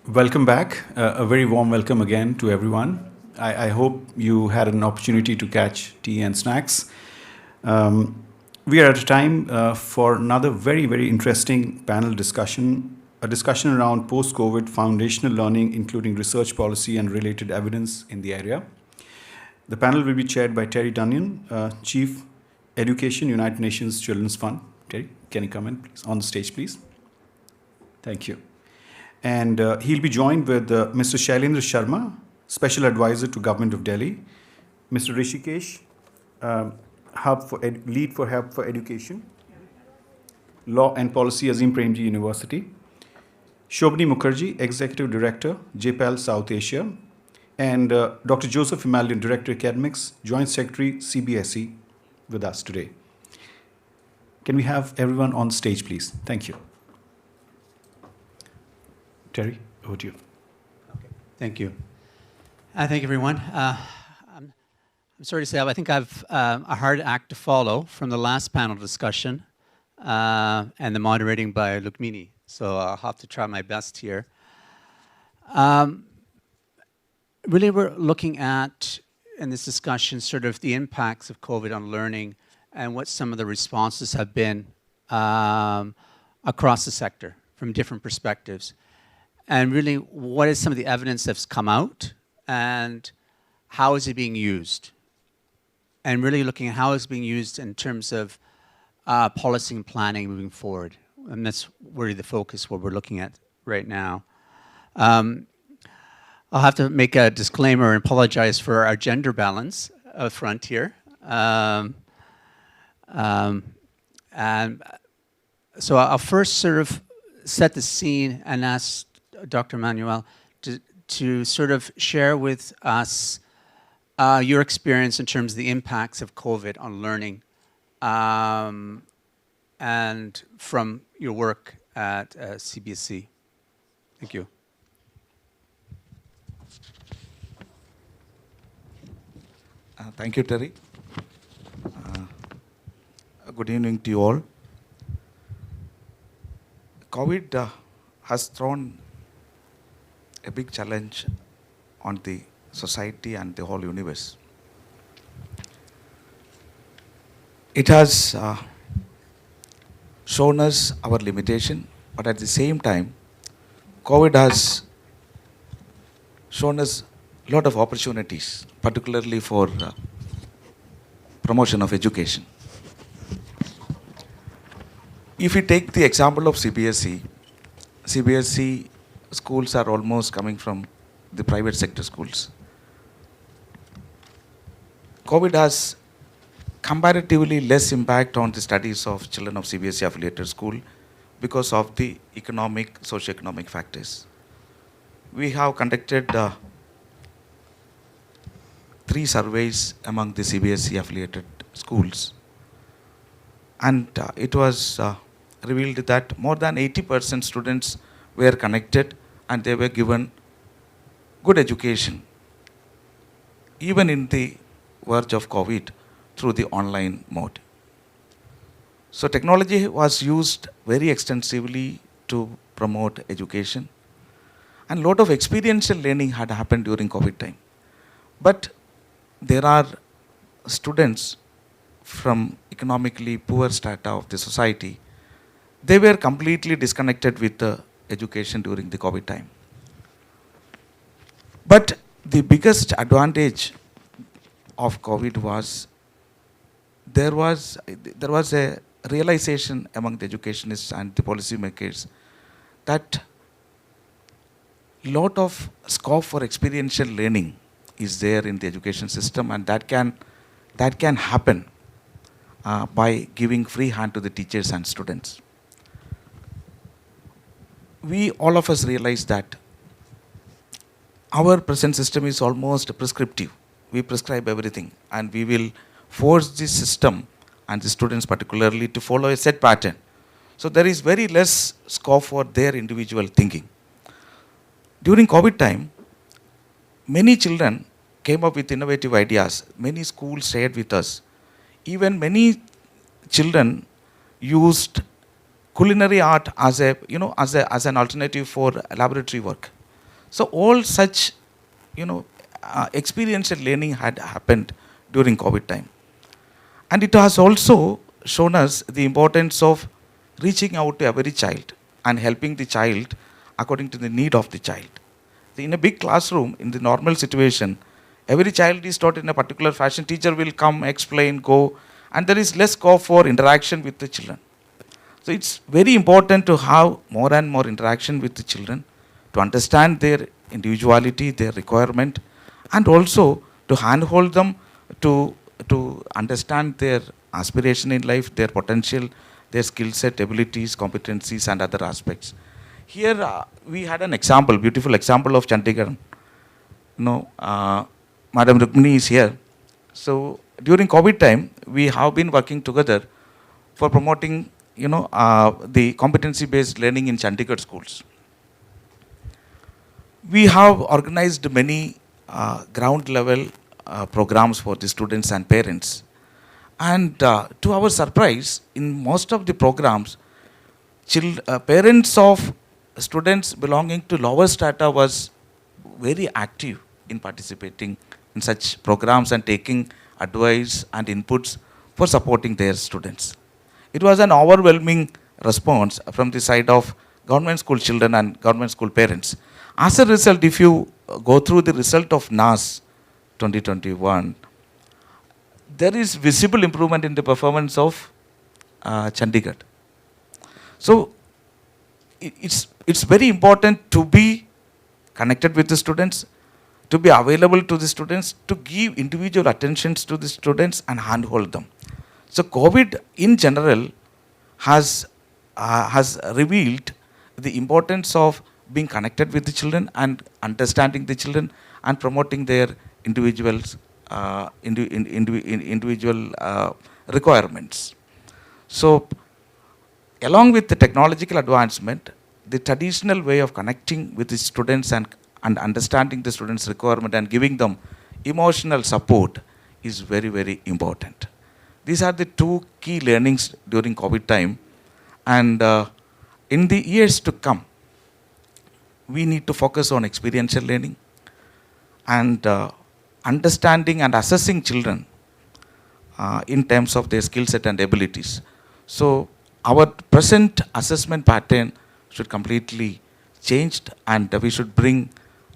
Welcome back. A very warm welcome again to everyone. I hope you had an opportunity to catch tea and snacks. Um, we are at a time for another very interesting panel discussion, a discussion around post COVID foundational learning, including research policy and related evidence in the area. The panel will be chaired by Terry Durnnian, Chief Education, United Nations Children's Fund. Terry, can you come in, please? On the stage, please. Thank you. And he'll be joined with Mr. Shailendra Sharma, Special Advisor to Government of Delhi, Mr. Rishikesh, Lead for Help for Education, Law and Policy, Azim Premji University, Shobhini Mukerji, Executive Director, JPAL South Asia, and Dr. Joseph Emmanuel, Director Academics, Joint Secretary, CBSE, with us today. Can we have everyone on stage, please? Thank you. Terry, over to you. Okay. Thank you. Thank you, everyone. I'm sorry to say, I think I've a hard act to follow from the last panel discussion and the moderating by Lukmini. So I'll have to try my best here. Really, we're looking at, in this discussion, sort of the impacts of COVID on learning and what some of the responses have been across the sector from different perspectives. And really, what is some of the evidence that's come out and how is it being used? And really looking at how it's being used in terms of policy and planning moving forward. And that's really the focus, what we're looking at right now. I'll have to make a disclaimer and apologize for our gender balance up front here. And so I'll first sort of set the scene and ask Dr. Emmanuel to sort of share with us your experience in terms of the impacts of COVID on learning and from your work at CBSE. Thank you. Thank you, Terry. Good evening to you all. COVID has thrown a big challenge on the society and the whole universe. It has shown us our limitation, but at the same time, COVID has shown us a lot of opportunities, particularly for promotion of education. If we take the example of CBSE schools are almost coming from the private sector schools. COVID has comparatively less impact on the studies of children of CBSE affiliated school because of the economic, socio-economic factors. We have conducted 3 surveys among the CBSE affiliated schools, and it was revealed that more than 80% students were connected and they were given good education, even in the verge of COVID, through the online mode. So technology was used very extensively to promote education, and a lot of experiential learning had happened during COVID time. But there are students from economically poor strata of the society. They were completely disconnected with the education during the COVID time. But the biggest advantage of COVID was there was a realization among the educationists and the policymakers that lot of scope for experiential learning is there in the education system, and that can happen by giving free hand to the teachers and students. We all of us realize that our present system is almost prescriptive. We prescribe everything, and we will force the system and the students particularly to follow a set pattern. So there is very less scope for their individual thinking. During COVID time, many children came up with innovative ideas. Many schools shared with us. Even many children used culinary art as an alternative for laboratory work. So all such, experiential learning had happened during COVID time. And it has also shown us the importance of reaching out to every child and helping the child according to the need of the child. In a big classroom, in the normal situation, every child is taught in a particular fashion. Teacher will come, explain, go, and there is less scope for interaction with the children. So it's very important to have more and more interaction with the children, to understand their individuality, their requirement, and also to handhold them to understand their aspiration in life, their potential, their skill set, abilities, competencies, and other aspects. Here we had an example, beautiful example of Chandigarh. Madam Rukmini is here. So during COVID time, we have been working together for promoting, the competency-based learning in Chandigarh schools. We have organized many ground-level programs for the students and parents. And to our surprise, in most of the programs, parents of students belonging to lower strata was very active in participating in such programs and taking advice and inputs for supporting their students. It was an overwhelming response from the side of government school children and government school parents. As a result, if you go through the result of NAS 2021, there is visible improvement in the performance of Chandigarh. So it's very important to be connected with the students, to be available to the students, to give individual attentions to the students and handhold them. So COVID in general has revealed the importance of being connected with the children and understanding the children and promoting their individual requirements. So along with the technological advancement, the traditional way of connecting with the students and understanding the students' requirement and giving them emotional support is very, very important. These are the two key learnings during COVID time. And in the years to come, we need to focus on experiential learning and understanding and assessing children in terms of their skill set and abilities. So our present assessment pattern should completely changed, and we should bring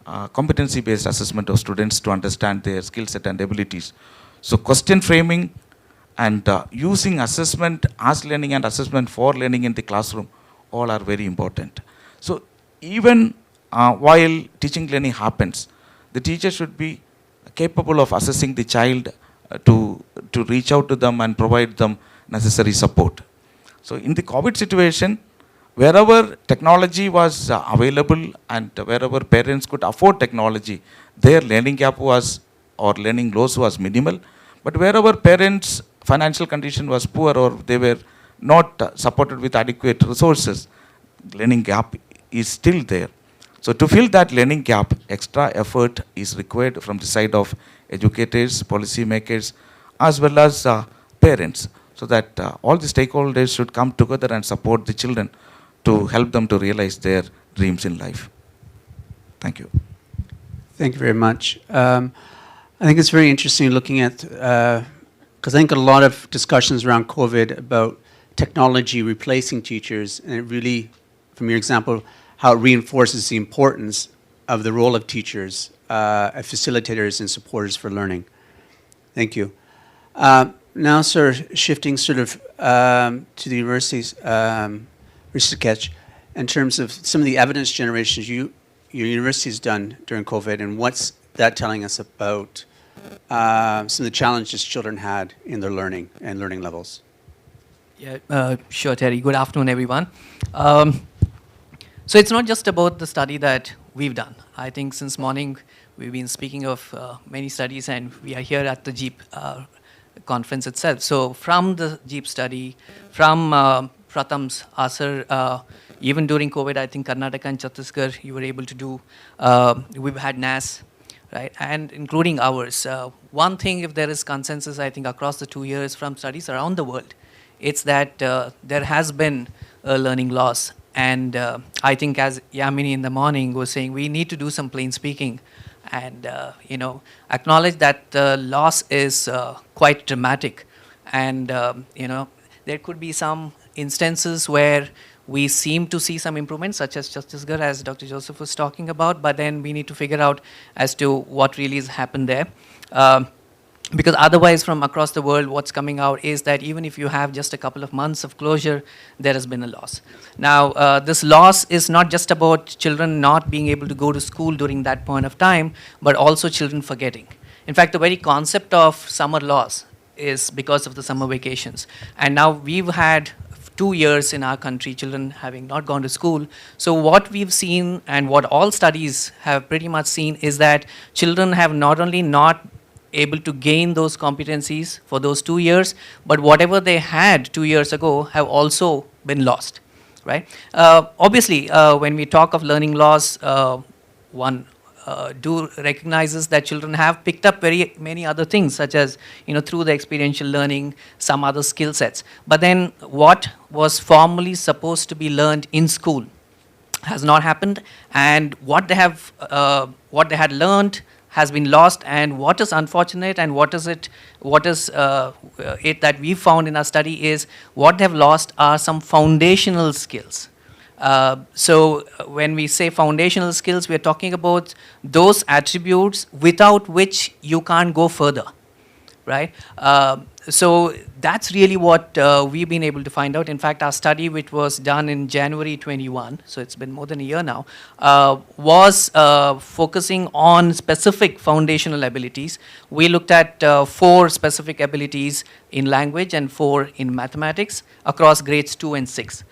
competency-based assessment of students to understand their skill set and abilities. So question framing and using assessment as learning and assessment for learning in the classroom all are very important. So even while teaching learning happens, the teacher should be capable of assessing the child to reach out to them and provide them necessary support. So in the COVID situation, wherever technology was available and wherever parents could afford technology, their learning gap was or learning loss was minimal. But wherever parents' financial condition was poor or they were not supported with adequate resources, learning gap is still there. So to fill that learning gap, extra effort is required from the side of educators, policy makers, as well as parents, so that all the stakeholders should come together and support the children to help them to realize their dreams in life. Thank you. Thank you very much. I think it's very interesting looking at, because I think a lot of discussions around COVID about technology replacing teachers, and it really, from your example, how it reinforces the importance of the role of teachers, facilitators and supporters for learning. Thank you. Now, sir, shifting sort of to the universities, Rishikesh, in terms of some of the evidence generations your university has done during COVID, and what's that telling us about some of the challenges children had in their learning and learning levels? Yeah, sure, Terry. Good afternoon, everyone. So it's not just about the study that we've done. I think since morning we've been speaking of many studies, and we are here at the JEEP conference itself. So from the JEEP study, from Pratham's answer, even during COVID, I think Karnataka and Chhattisgarh, you were able to do, we've had NAS, right, and including ours. One thing, if there is consensus, I think across the 2 years from studies around the world, it's that there has been a learning loss. And I think, as Yamini in the morning was saying, we need to do some plain speaking and acknowledge that the loss is quite dramatic. And there could be some instances where we seem to see some improvements, such as Justice Gar, as Dr. Joseph was talking about, but then we need to figure out as to what really has happened there. Because otherwise, from across the world, what's coming out is that even if you have just a couple of months of closure, there has been a loss. Now, this loss is not just about children not being able to go to school during that point of time, but also children forgetting. In fact, the very concept of summer loss is because of the summer vacations. And now we've had 2 years in our country, children having not gone to school. So what we've seen, and what all studies have pretty much seen, is that children have not only not able to gain those competencies for those 2 years, but whatever they had 2 years ago have also been lost, right? Obviously, when we talk of learning loss, one do recognizes that children have picked up very many other things, such as through the experiential learning, some other skill sets. But then what was formerly supposed to be learned in school has not happened, and what they had learned has been lost. And what is unfortunate, and what is it that we found in our study, is what they've lost are some foundational skills. So when we say foundational skills, we are talking about those attributes without which you can't go further, right? So that's really what we've been able to find out. In fact, our study, which was done in January 21, so it's been more than a year now, was focusing on specific foundational abilities. We looked at 4 specific abilities in language and 4 in mathematics across grades 2 and 6.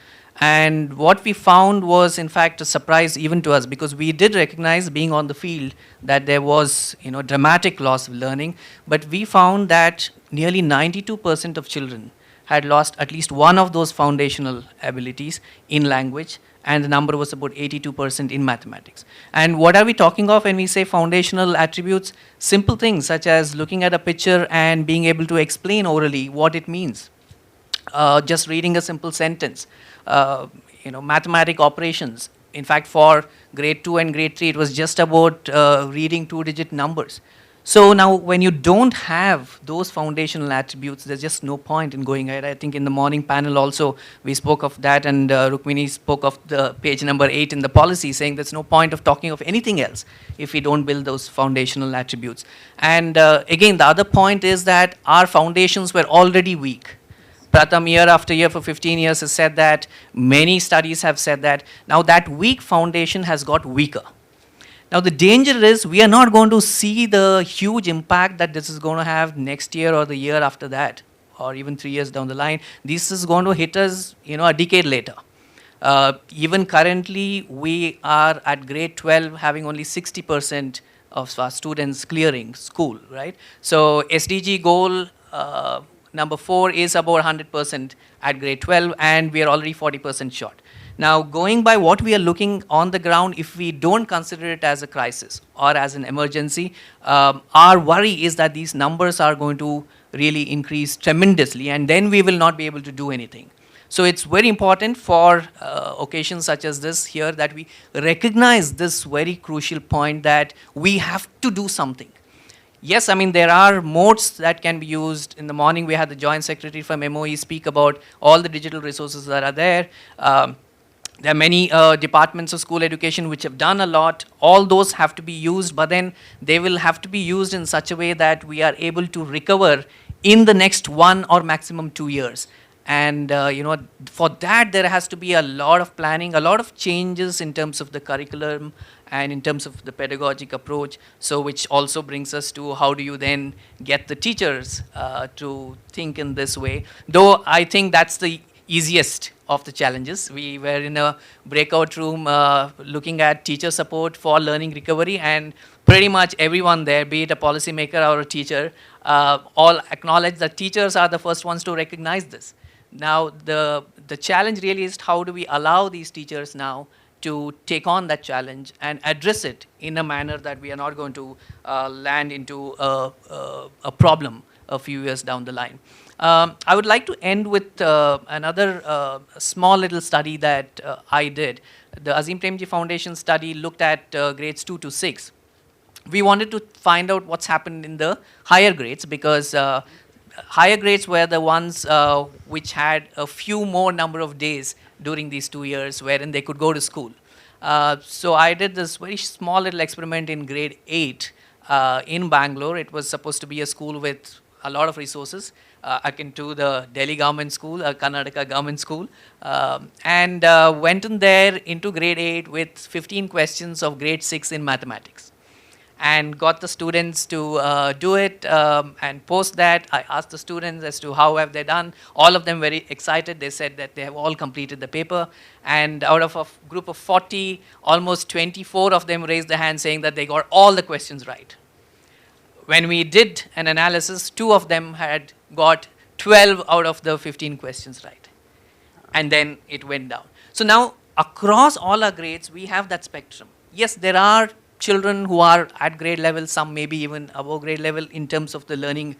And what we found was, in fact, a surprise even to us, because we did recognize, being on the field, that there was dramatic loss of learning. But we found that nearly 92% of children had lost at least one of those foundational abilities in language, and the number was about 82% in mathematics. And what are we talking of when we say foundational attributes? Simple things such as looking at a picture and being able to explain orally what it means. Just reading a simple sentence. Mathematic operations. In fact, for grade 2 and grade 3, it was just about reading 2-digit numbers. So now, when you don't have those foundational attributes, there's just no point in going ahead. I think in the morning panel also, we spoke of that, and Rukmini spoke of the page number 8 in the policy, saying there's no point of talking of anything else if we don't build those foundational attributes. And again, the other point is that our foundations were already weak. Pratham, year after year for 15 years, has said that. Many studies have said that. Now that weak foundation has got weaker. Now the danger is, we are not going to see the huge impact that this is going to have next year or the year after that, or even 3 years down the line. This is going to hit us, a decade later. Even currently, we are at grade 12 having only 60% of our students clearing school, right? So SDG goal, number 4 is about 100% at grade 12, and we are already 40% short. Now, going by what we are looking on the ground, if we don't consider it as a crisis or as an emergency, our worry is that these numbers are going to really increase tremendously, and then we will not be able to do anything. So it's very important for occasions such as this here that we recognize this very crucial point, that we have to do something. Yes, I mean, there are modes that can be used. In the morning, we had the Joint Secretary from MOE speak about all the digital resources that are there. There are many departments of school education which have done a lot. All those have to be used, but then they will have to be used in such a way that we are able to recover in the next 1 or maximum 2 years. And for that, there has to be a lot of planning, a lot of changes in terms of the curriculum and in terms of the pedagogic approach. So which also brings us to, how do you then get the teachers to think in this way? Though I think that's the easiest of the challenges. We were in a breakout room looking at teacher support for learning recovery, and pretty much everyone there, be it a policymaker or a teacher, all acknowledge that teachers are the first ones to recognize this. Now, the challenge really is, how do we allow these teachers now to take on that challenge and address it in a manner that we are not going to land into a problem a few years down the line. I would like to end with another small little study that I did. The Azim Premji Foundation study looked at grades 2 to 6. We wanted to find out what's happened in the higher grades, because higher grades were the ones which had a few more number of days during these 2 years wherein they could go to school. So I did this very small little experiment in grade 8 in Bangalore. It was supposed to be a school with a lot of resources, akin to the Delhi government school, Karnataka government school, and went in there into grade 8 with 15 questions of grade 6 in mathematics, and got the students to do it and post that. I asked the students as to how have they done. All of them very excited. They said that they have all completed the paper, and out of a group of 40, almost 24 of them raised their hand saying that they got all the questions right. When we did an analysis, 2 of them had got 12 out of the 15 questions right. And then it went down. So now, across all our grades, we have that spectrum. Yes, there are children who are at grade level, some maybe even above grade level in terms of the learning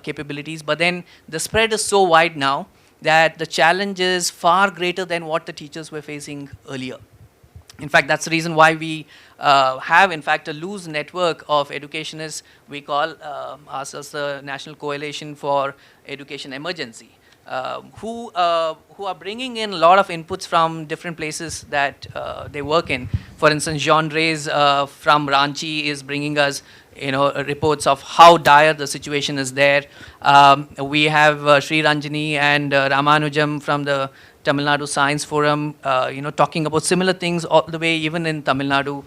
capabilities, but then the spread is so wide now that the challenge is far greater than what the teachers were facing earlier. In fact, that's the reason why we have, in fact, a loose network of educationists. We call ourselves the National Coalition for Education Emergency, who are bringing in a lot of inputs from different places that they work in. For instance, Jean Reyes from Ranchi is bringing us, reports of how dire the situation is there. We have Sri Ranjani and Ramanujam from the Tamil Nadu Science Forum, talking about similar things all the way, even in Tamil Nadu.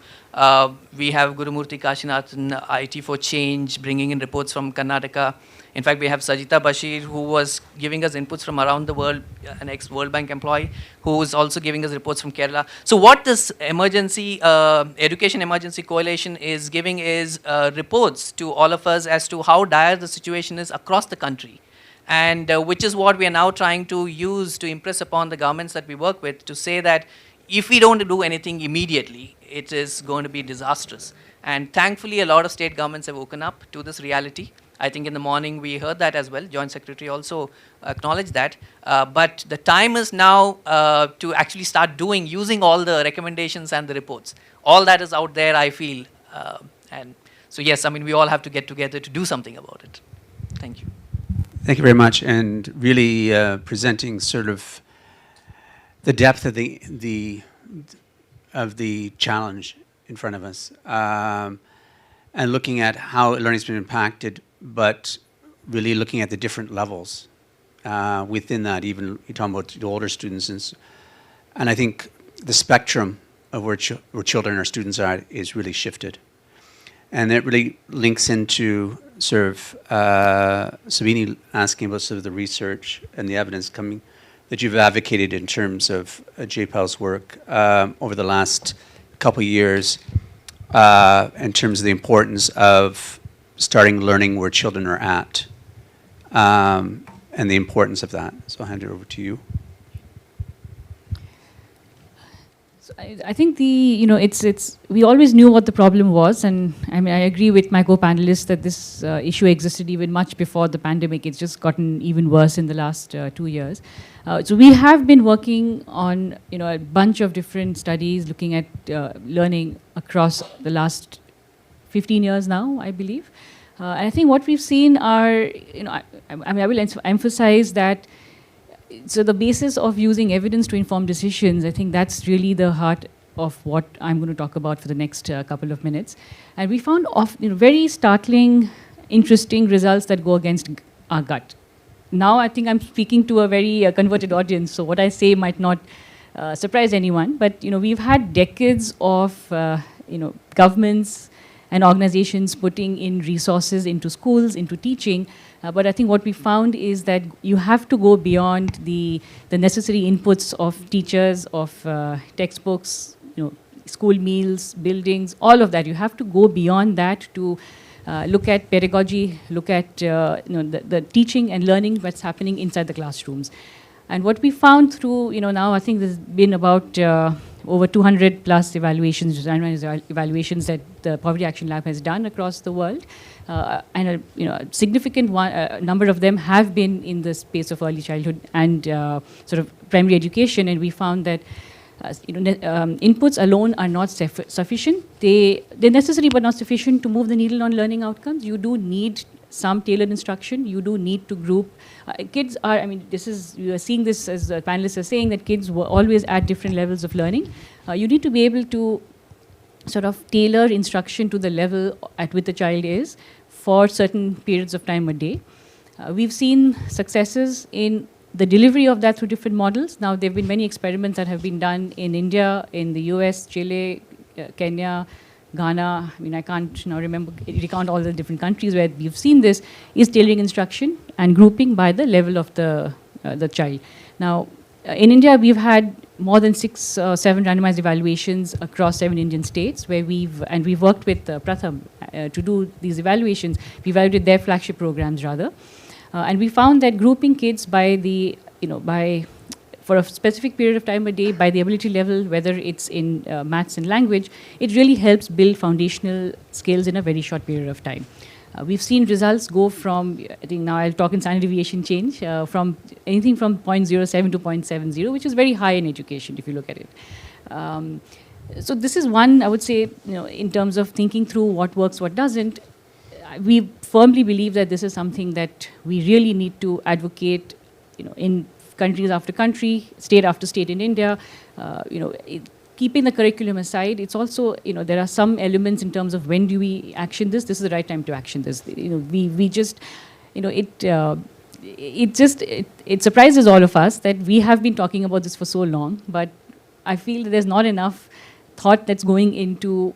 We have Gurumurthy Kashinathan, IT for Change, bringing in reports from Karnataka. In fact, we have Sajita Bashir, who was giving us inputs from around the world, an ex-World Bank employee, who is also giving us reports from Kerala. So what this Education Emergency Coalition is giving is reports to all of us as to how dire the situation is across the country. And which is what we are now trying to use to impress upon the governments that we work with, to say that if we don't do anything immediately, it is going to be disastrous. And thankfully, a lot of state governments have woken up to this reality. I think in the morning we heard that as well. Joint Secretary also acknowledged that. But the time is now to actually start using all the recommendations and the reports. All that is out there, I feel. And so yes, we all have to get together to do something about it. Thank you. Thank you very much, and really presenting sort of the depth of the challenge in front of us, and looking at how learning's been impacted, but really looking at the different levels within that. Even you're talking about the older students, and I think the spectrum of where children or students are is really shifted. And it really links into sort of Shobhini asking about sort of the research and the evidence coming that you've advocated in terms of JPAL's work over the last couple of years in terms of the importance of starting learning where children are at and the importance of that. So I'll hand it over to you. I think we always knew what the problem was, and I agree with my co-panelists that this issue existed even much before the pandemic. It's just gotten even worse in the last 2 years. So we have been working on a bunch of different studies looking at learning across the last 15 years now, I believe. And I think what we've seen are, I will emphasize that. So the basis of using evidence to inform decisions, I think that's really the heart of what I'm going to talk about for the next couple of minutes. And we found very startling, interesting results that go against our gut. Now I think I'm speaking to a very converted audience, so what I say might not surprise anyone. But we've had decades of governments and organizations putting in resources into schools, into teaching. But I think what we found is that you have to go beyond the necessary inputs of teachers, of textbooks, school meals, buildings, all of that. You have to go beyond that to look at pedagogy, look at the teaching and learning that's happening inside the classrooms. And what we found through, now I think there's been about over 200 plus evaluations, randomized evaluations that the Poverty Action Lab has done across the world. And a significant number of them have been in the space of early childhood and sort of primary education, and we found that inputs alone are not sufficient. They're necessary but not sufficient to move the needle on learning outcomes. You do need some tailored instruction. You do need to group. Kids are, you are seeing this as the panelists are saying, that kids were always at different levels of learning. You need to be able to sort of tailor instruction to the level at which the child is for certain periods of time a day. We've seen successes in the delivery of that through different models. Now, there have been many experiments that have been done in India, in the US, Chile, Kenya, Ghana. I can't now recount all the different countries where we've seen this, is tailoring instruction and grouping by the level of the child. Now, in India, we've had more than 6 or 7 randomized evaluations across 7 Indian states, where we've worked with Pratham to do these evaluations. We evaluated their flagship programs rather. And we found that grouping kids by for a specific period of time a day, by the ability level, whether it's in maths and language, it really helps build foundational skills in a very short period of time. We've seen results go from, I think now I'll talk in standard deviation change, from anything from 0.07 to 0.70, which is very high in education if you look at it. So this is one, I would say, in terms of thinking through what works, what doesn't. We firmly believe that this is something that we really need to advocate, in countries after country, state after state in India. Keeping the curriculum aside, it's also, there are some elements in terms of when do we action this. This is the right time to action this. We just, it surprises all of us that we have been talking about this for so long, but I feel that there's not enough thought that's going into.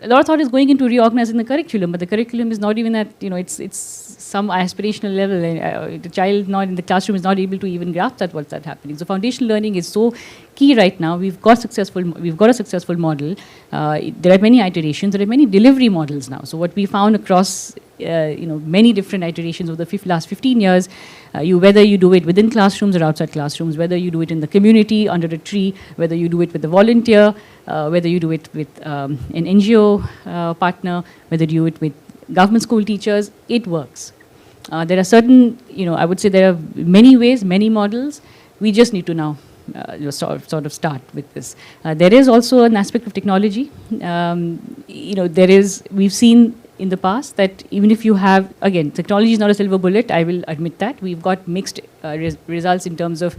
A lot of thought is going into reorganizing the curriculum, but the curriculum is not even at, it's some aspirational level. The child not in the classroom is not able to even grasp that what's that happening. So foundational learning is so key right now. We've got a successful model. There are many iterations. There are many delivery models now. So what we found across many different iterations over the last 15 years, whether you do it within classrooms or outside classrooms, whether you do it in the community, under a tree, whether you do it with a volunteer, whether you do it with an NGO partner, whether you do it with government school teachers, it works. There are certain, I would say there are many ways, many models. We just need to now sort of start with this. There is also an aspect of technology. We've seen in the past that even if you have, again, technology is not a silver bullet, I will admit that. We've got mixed results in terms of,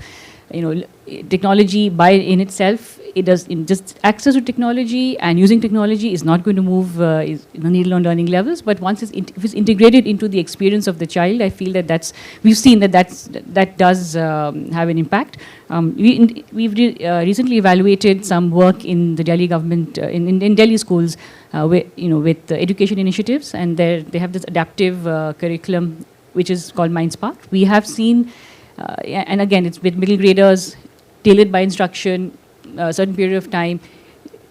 technology in itself. It does just access to technology and using technology is not going to move the needle on learning levels. But once if it's integrated into the experience of the child, I feel that we've seen that does have an impact. We've recently evaluated some work in the Delhi government in Delhi schools with education initiatives, and they have this adaptive curriculum which is called MindSpark. We have seen, and again, it's with middle graders, tailored by instruction, a certain period of time.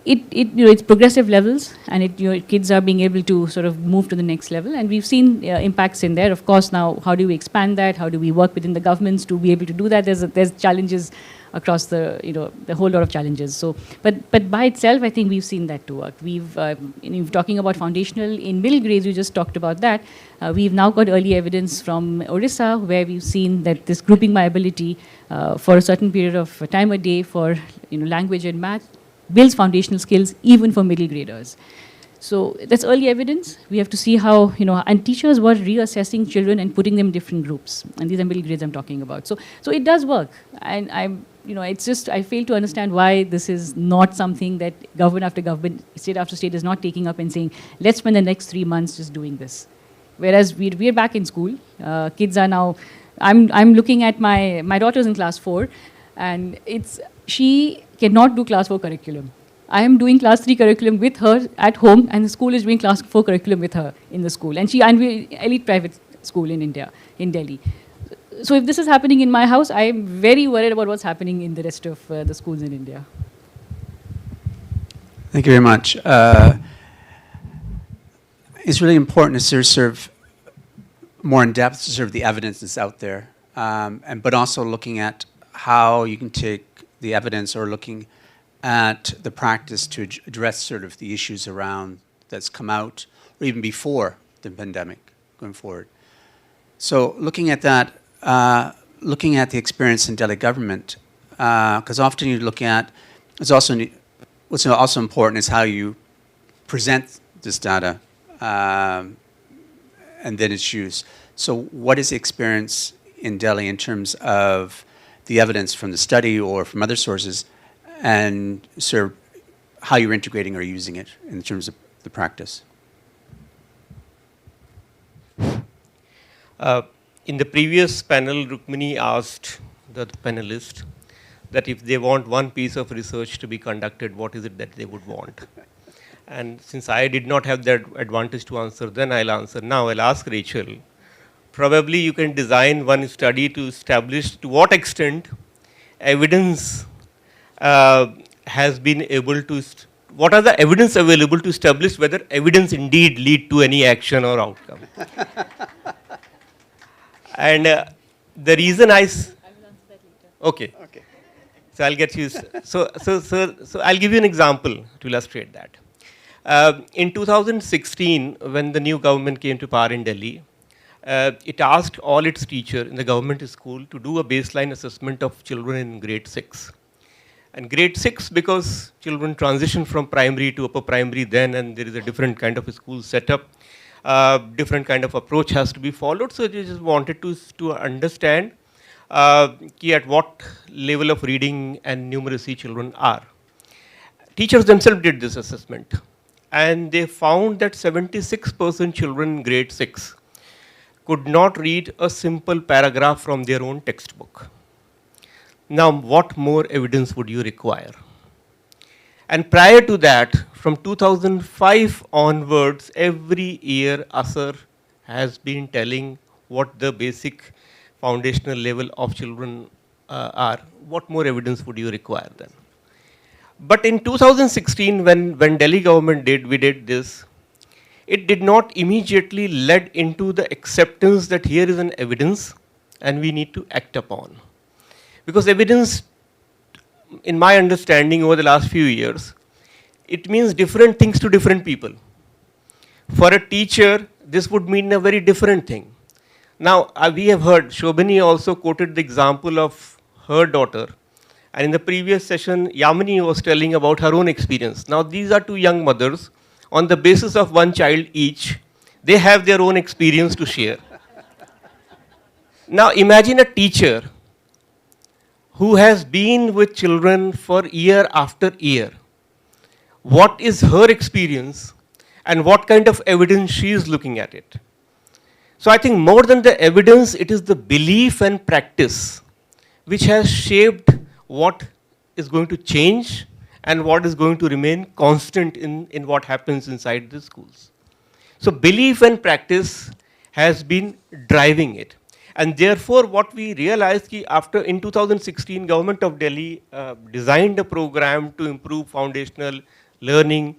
It's progressive levels, and kids are being able to sort of move to the next level. And we've seen impacts in there. Of course, now how do we expand that? How do we work within the governments to be able to do that? There's challenges across the whole lot of challenges. So, but by itself, I think we've seen that to work. We've talking about foundational in middle grades. We just talked about that. We've now got early evidence from Orissa, where we've seen that this grouping by ability for a certain period of time a day for language and math builds foundational skills even for middle graders. So that's early evidence. We have to see how, and teachers were reassessing children and putting them in different groups. And these are middle grades I'm talking about. So it does work. And it's just, I fail to understand why this is not something that government after government, state after state is not taking up and saying, let's spend the next 3 months just doing this. Whereas we're back in school. Kids are now, I'm looking at my daughter's in class 4, and she cannot do class 4 curriculum. I am doing class 3 curriculum with her at home, and the school is doing class 4 curriculum with her in the school. And we're elite private school in India, in Delhi. So if this is happening in my house, I am very worried about what's happening in the rest of the schools in India. Thank you very much. It's really important to serve more in depth to serve the evidence that's out there, but also looking at how you can take the evidence or looking at the practice to address sort of the issues around that's come out, or even before the pandemic going forward. So looking at that, looking at the experience in Delhi government, because often you look at, what's also important is how you present this data and then its use. So what is the experience in Delhi in terms of the evidence from the study or from other sources, and sort of how you're integrating or using it in terms of the practice? In the previous panel, Rukmini asked the panelist that if they want one piece of research to be conducted, what is it that they would want? And since I did not have that advantage to answer, then I'll answer now. I'll ask Rachel. Probably you can design one study to establish to what extent evidence has been able to, what are the evidence available to establish whether evidence indeed lead to any action or outcome. And the reason I will answer that later. Okay. So I'll get you. So I'll give you an example to illustrate that. In 2016, when the new government came to power in Delhi, it asked all its teachers in the government school to do a baseline assessment of children in grade 6. And grade 6, because children transition from primary to upper primary then, and there is a different kind of a school setup, different kind of approach has to be followed. So they just wanted to understand at what level of reading and numeracy children are. Teachers themselves did this assessment, and they found that 76% children in grade 6 could not read a simple paragraph from their own textbook. Now, what more evidence would you require? And prior to that, from 2005 onwards, every year ASR has been telling what the basic foundational level of children are. What more evidence would you require then? But in 2016, when Delhi government did this, it did not immediately lead into the acceptance that here is an evidence and we need to act upon. Because evidence, in my understanding over the last few years, it means different things to different people. For a teacher, this would mean a very different thing. Now, we have heard, Shobhini also quoted the example of her daughter. And in the previous session, Yamini was telling about her own experience. Now, these are two young mothers. On the basis of one child each, they have their own experience to share. Now, imagine a teacher who has been with children for year after year. What is her experience and what kind of evidence she is looking at it? So I think more than the evidence, it is the belief and practice which has shaped what is going to change and what is going to remain constant in what happens inside the schools. So belief and practice has been driving it. And therefore, what we realized after in 2016, Government of Delhi designed a program to improve foundational learning.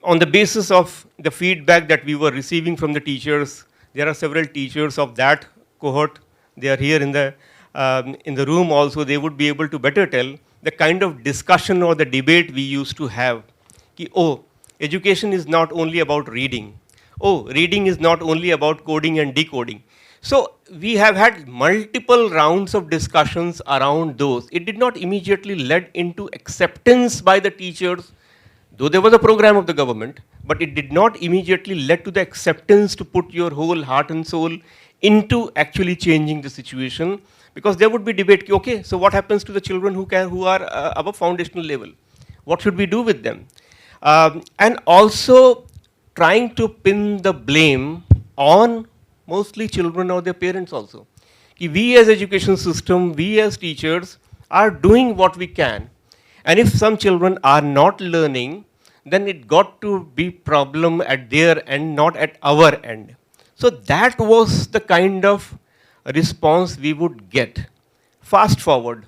On the basis of the feedback that we were receiving from the teachers, there are several teachers of that cohort. They are here in the room also. They would be able to better tell the kind of discussion or the debate we used to have. Education is not only about reading. Reading is not only about coding and decoding. So we have had multiple rounds of discussions around those. It did not immediately lead into acceptance by the teachers, though there was a program of the government, but it did not immediately lead to the acceptance to put your whole heart and soul into actually changing the situation, because there would be debate, okay, so what happens to the children who are above foundational level? What should we do with them? And also trying to pin the blame on mostly children or their parents also. We as education system, we as teachers are doing what we can. And if some children are not learning, then it got to be problem at their end, not at our end. So that was the kind of response we would get. Fast forward.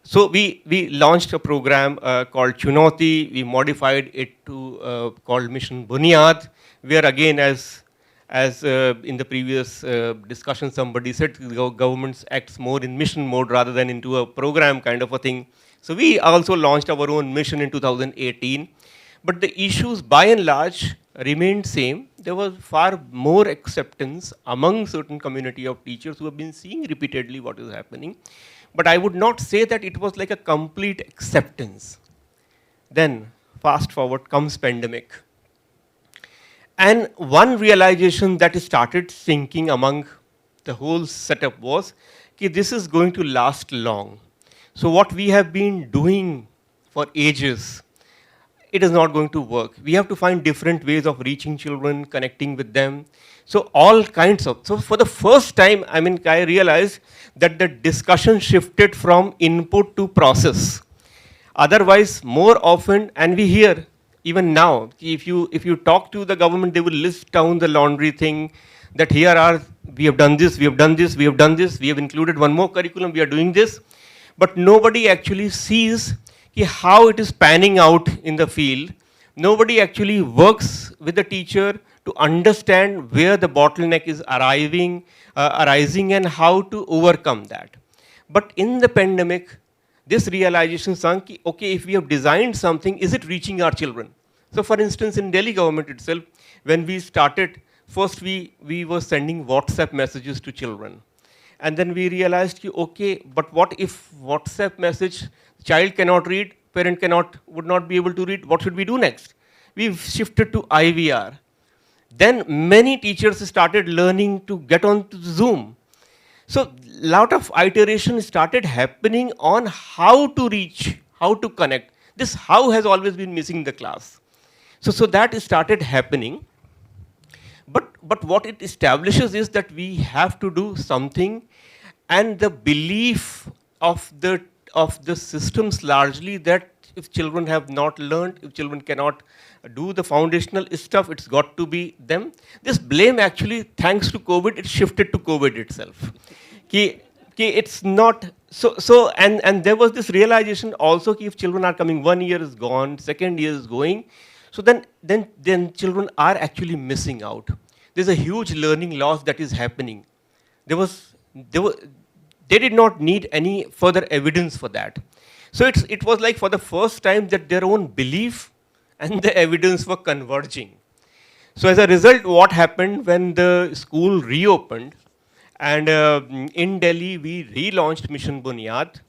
So we launched a program called Chunauti. We modified it to called Mission Bunyad, where again, as As in the previous discussion, somebody said the government acts more in mission mode rather than into a program kind of a thing. So we also launched our own mission in 2018. But the issues by and large remained same. There was far more acceptance among certain community of teachers who have been seeing repeatedly what is happening. But I would not say that it was like a complete acceptance. Then fast forward comes pandemic. And one realization that started sinking among the whole setup was that this is going to last long. So what we have been doing for ages, it is not going to work. We have to find different ways of reaching children, connecting with them. So all kinds of, so for the first time, I realized that the discussion shifted from input to process. Otherwise, more often, and we hear, even now, if you talk to the government, they will list down the laundry thing, that here are, we have done this, we have done this, we have done this, we have included one more curriculum, we are doing this. But nobody actually sees how it is panning out in the field. Nobody actually works with the teacher to understand where the bottleneck is arising and how to overcome that. But in the pandemic, this realization sunk, okay, if we have designed something, is it reaching our children? So for instance, in Delhi government itself, when we started, first we were sending WhatsApp messages to children. And then we realized, okay, but what if WhatsApp message, child cannot read, parent would not be able to read, what should we do next? We've shifted to IVR. Then many teachers started learning to get on to Zoom. So lot of iteration started happening on how to reach, how to connect. This how has always been missing in the class. So that started happening. But what it establishes is that we have to do something, and the belief of the systems largely that if children have not learned, if children cannot do the foundational stuff, it's got to be them. This blame actually, thanks to COVID, it shifted to COVID itself. It's not, and there was this realization also if children are coming, 1 year is gone, second year is going, so then children are actually missing out. There's a huge learning loss that is happening. They did not need any further evidence for that. So it was like for the first time that their own belief and the evidence were converging. So as a result, what happened when the school reopened, and in Delhi we relaunched Mission Bunyad,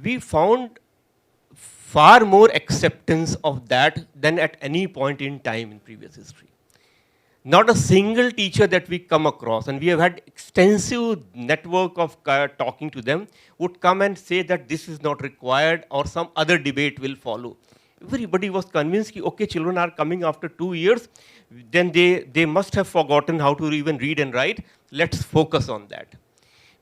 we found far more acceptance of that than at any point in time in previous history. Not a single teacher that we come across, and we have had extensive network of talking to them, would come and say that this is not required or some other debate will follow. Everybody was convinced, okay, children are coming after 2 years, then they must have forgotten how to even read and write. Let's focus on that.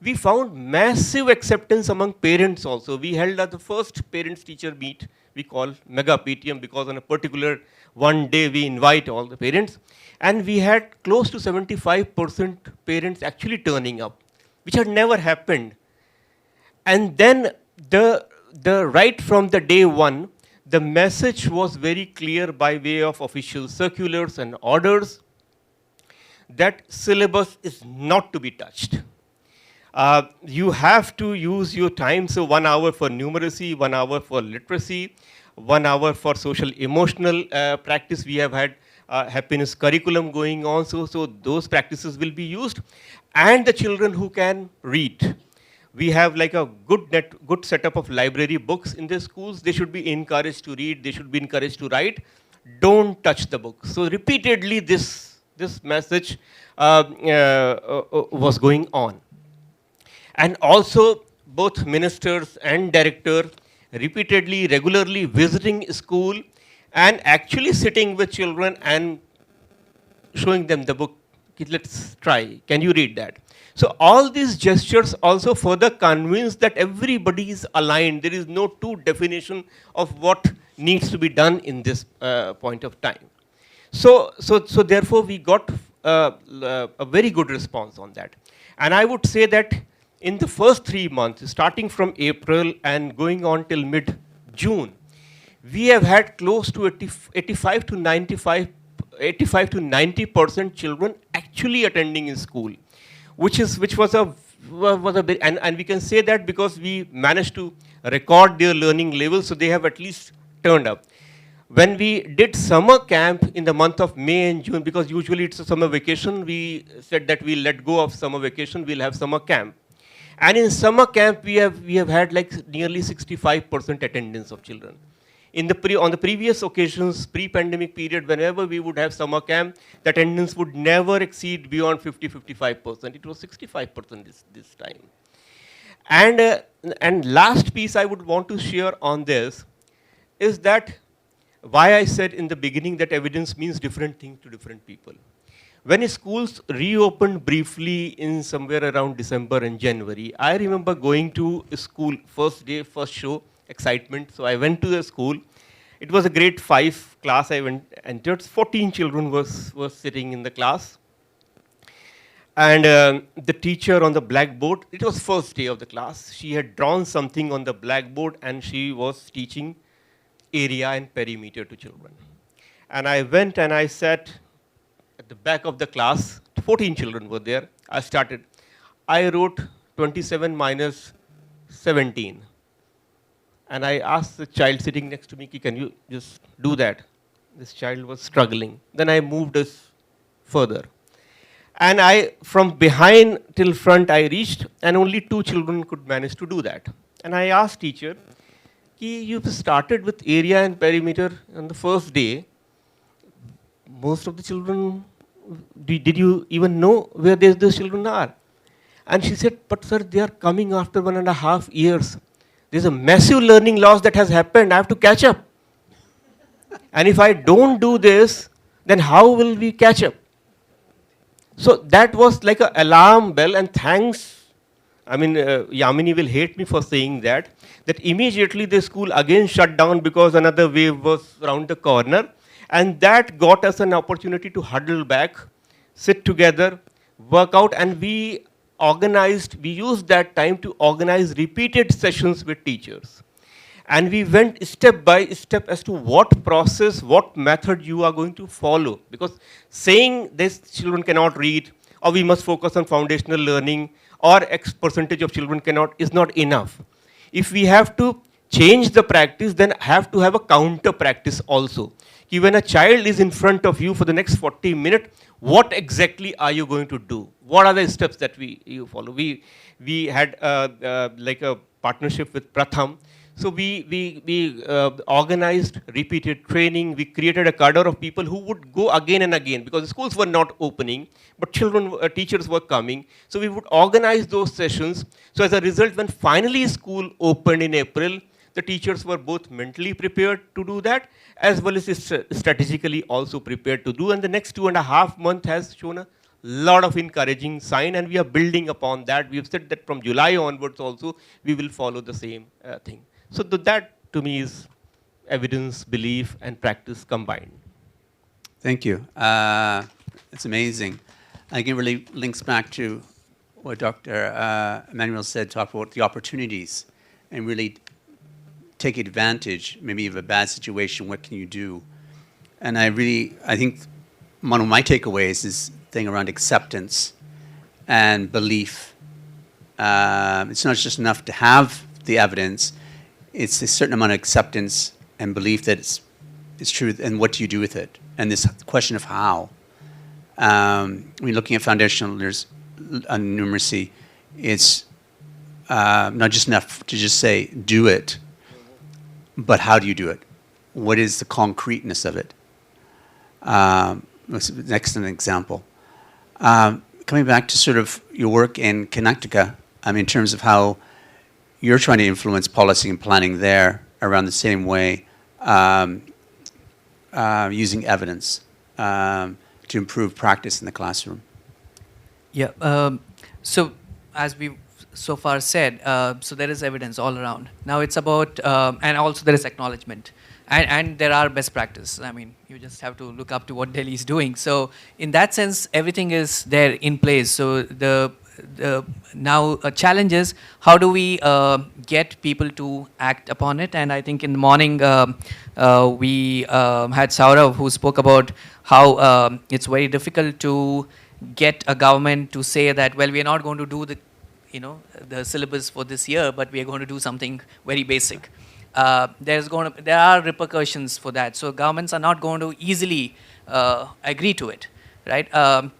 We found massive acceptance among parents also. We held the first parents-teacher meet, we call Mega PTM, because on a particular one day we invite all the parents. And we had close to 75% parents actually turning up, which had never happened. And then the right from the day one, the message was very clear by way of official circulars and orders that syllabus is not to be touched. You have to use your time, so 1 hour for numeracy, 1 hour for literacy, 1 hour for social emotional practice. We have had happiness curriculum going on, so those practices will be used. And the children who can read. We have like a good setup of library books in the schools. They should be encouraged to read, they should be encouraged to write. Don't touch the book. So repeatedly this message was going on. And also both ministers and director repeatedly, regularly visiting school and actually sitting with children and showing them the book. Let's try, can you read that? So all these gestures also further convince that everybody is aligned. There is no two definition of what needs to be done in this point of time. So therefore we got a very good response on that. And I would say that in the first 3 months, starting from April and going on till mid-June, we have had close to 85 to 95 85 to 90% children actually attending in school, which was a big, and we can say that because we managed to record their learning levels, so they have at least turned up. When we did summer camp in the month of May and June, because usually it's a summer vacation, we said that we'll let go of summer vacation, we'll have summer camp. And in summer camp, we have had like nearly 65% attendance of children. On the previous occasions, pre-pandemic period, whenever we would have summer camp, the attendance would never exceed beyond 50-55%. It was 65% this time. And last piece I would want to share on this is that why I said in the beginning that evidence means different things to different people. When schools reopened briefly in somewhere around December and January, I remember going to school first day, first show, excitement. So I went to the school. It was a grade 5 class. I entered. 14 children were sitting in the class. And the teacher on the blackboard, it was first day of the class. She had drawn something on the blackboard and she was teaching area and perimeter to children. And I went and I sat at the back of the class. 14 children were there. I started. I wrote 27 minus 17. And I asked the child sitting next to me, can you just do that? This child was struggling. Then I moved us further. And from behind till front, I reached, and only 2 children could manage to do that. And I asked teacher, you've started with area and perimeter on the first day. Most of the children, did you even know where those children are? And she said, but sir, they are coming after 1.5 years. There's a massive learning loss that has happened. I have to catch up. And if I don't do this, then how will we catch up? So that was like an alarm bell, and thanks. I mean, Yamini will hate me for saying that immediately the school again shut down because another wave was around the corner. And that got us an opportunity to huddle back, sit together, work out, and we used that time to organize repeated sessions with teachers. And we went step by step as to what process, what method you are going to follow. Because saying this children cannot read, or we must focus on foundational learning, or X percentage of children cannot, is not enough. If we have to change the practice, then have to have a counter practice also. When a child is in front of you for the next 40 minutes, what exactly are you going to do? What are the steps that you follow? We had like a partnership with Pratham. So we organized repeated training. We created a cadre of people who would go again and again because the schools were not opening, but teachers were coming. So we would organize those sessions. So as a result, when finally school opened in April, the teachers were both mentally prepared to do that, as well as strategically also prepared to do. And the next 2.5 months has shown a lot of encouraging sign, and we are building upon that. We have said that from July onwards also, we will follow the same thing. So that to me is evidence, belief, and practice combined. Thank you. It's amazing. Again, really links back to what Dr. Emmanuel said, talk about the opportunities and really take advantage, maybe of a bad situation, what can you do? And I think one of my takeaways is the thing around acceptance and belief. It's not just enough to have the evidence, it's a certain amount of acceptance and belief that it's true, and what do you do with it? And this question of how. Looking at foundational numeracy, it's not just enough to just say, do it, but how do you do it? What is the concreteness of it? Next an example. Coming back to sort of your work in Connecticut, in terms of how you're trying to influence policy and planning there around the same way, using evidence to improve practice in the classroom. Yeah. So as we've so far said, so there is evidence all around. Now it's about, and also there is acknowledgement. And there are best practices. I mean, you just have to look up to what Delhi is doing. So in that sense, everything is there in place. So the now a challenge is how do we get people to act upon it? And I think in the morning we had Saurav who spoke about how it's very difficult to get a government to say that, well, we are not going to do the syllabus for this year, but we are going to do something very basic. There are repercussions for that. So governments are not going to easily agree to it, right?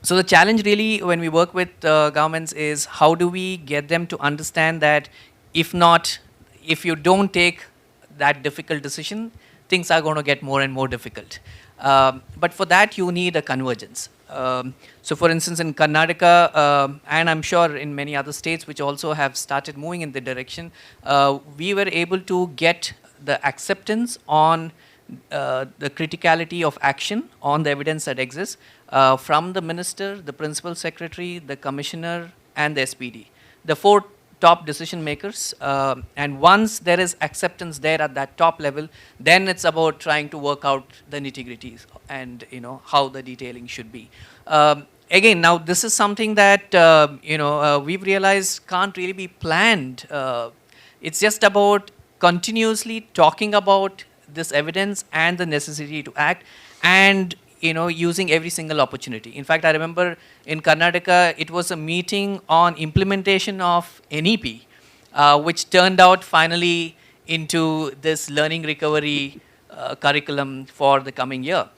So the challenge really when we work with governments is how do we get them to understand that if you don't take that difficult decision, things are going to get more and more difficult. But for that you need a convergence. So for instance in Karnataka, and I'm sure in many other states which also have started moving in the direction, we were able to get the acceptance on the criticality of action on the evidence that exists from the minister, the principal secretary, the commissioner, and the SPD. The four top decision makers. And once there is acceptance there at that top level, then it's about trying to work out the nitty-gritties and how the detailing should be. Again, now this is something that we've realized can't really be planned. It's just about continuously talking about this evidence and the necessity to act, and using every single opportunity. In fact, I remember in Karnataka, it was a meeting on implementation of NEP, which turned out finally into this learning recovery curriculum for the coming year.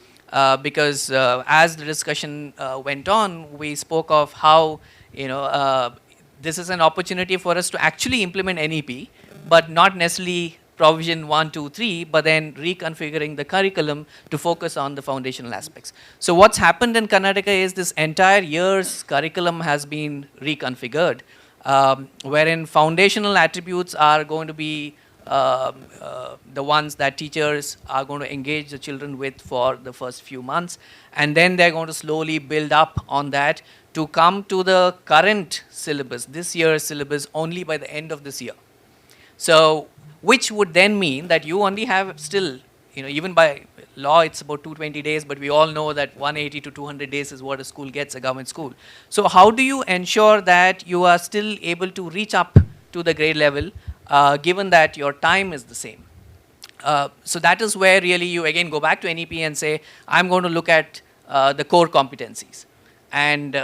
Because as the discussion went on, we spoke of how this is an opportunity for us to actually implement NEP, but not necessarily provision 1, 2, 3, but then reconfiguring the curriculum to focus on the foundational aspects. So what's happened in Karnataka is this entire year's curriculum has been reconfigured, wherein foundational attributes are going to be the ones that teachers are going to engage the children with for the first few months, and then they're going to slowly build up on that to come to the current syllabus, this year's syllabus, only by the end of this year. So which would then mean that you only have still, even by law it's about 220 days, but we all know that 180 to 200 days is what a school gets, a government school. So how do you ensure that you are still able to reach up to the grade level, given that your time is the same? So that is where really you again go back to NEP and say, I'm going to look at the core competencies and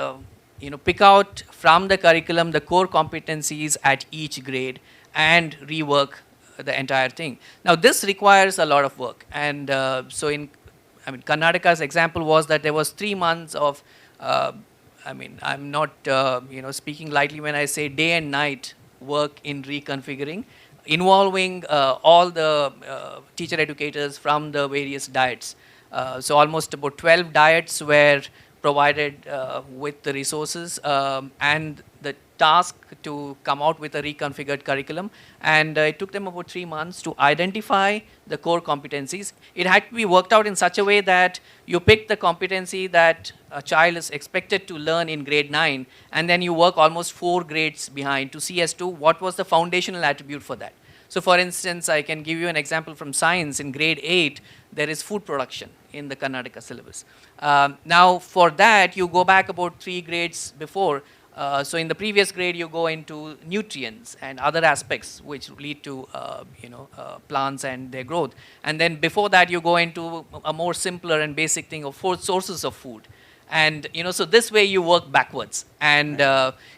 pick out from the curriculum the core competencies at each grade and rework the entire thing. Now this requires a lot of work, and Karnataka's example was that there was 3 months of, I'm not speaking lightly when I say day and night work in reconfiguring, involving all the teacher educators from the various diets. So almost about 12 diets were provided with the resources and the task to come out with a reconfigured curriculum, and it took them about 3 months to identify the core competencies. It had to be worked out in such a way that you pick the competency that a child is expected to learn in grade 9, and then you work almost 4 grades behind to see as to what was the foundational attribute for that. So for instance, I can give you an example from science. In grade 8, there is food production in the Karnataka syllabus. Now for that, you go back about 3 grades before. So in the previous grade, you go into nutrients and other aspects which lead to plants and their growth. And then before that, you go into a more simpler and basic thing of 4 sources of food. And so this way you work backwards, and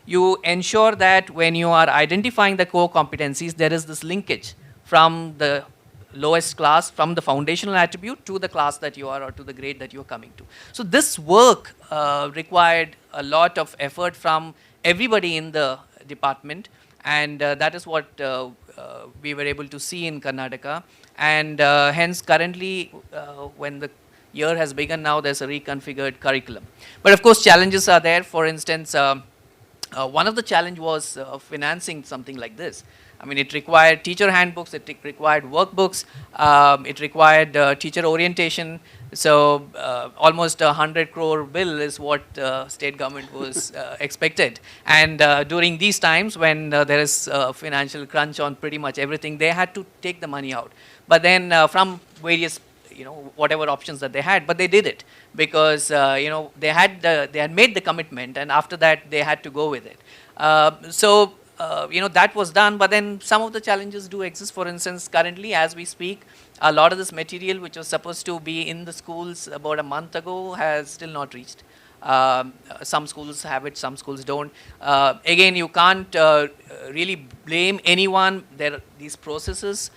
you ensure that when you are identifying the core competencies, there is this linkage from the lowest class, from the foundational attribute to the class that you are or to the grade that you are coming to. So this work required a lot of effort from everybody in the department, and that is what we were able to see in Karnataka. And hence currently when the year has begun now, there's a reconfigured curriculum. But of course challenges are there. For instance, one of the challenge was financing something like this. I mean, it required teacher handbooks, it required workbooks, it required teacher orientation. So almost 100 crore bill is what state government was expected. And during these times when there is financial crunch on pretty much everything, they had to take the money out. But then from various whatever options that they had, but they did it because they had made the commitment, and after that they had to go with it. That was done, but then some of the challenges do exist. For instance, currently as we speak, a lot of this material which was supposed to be in the schools about a month ago has still not reached. Some schools have it, some schools don't. Again, you can't really blame anyone. There are these processes.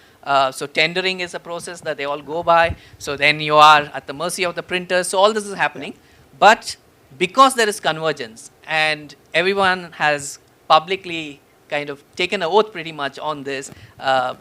So tendering is a process that they all go by. So then you are at the mercy of the printers. So all this is happening. But because there is convergence and everyone has publicly kind of taken an oath pretty much on this,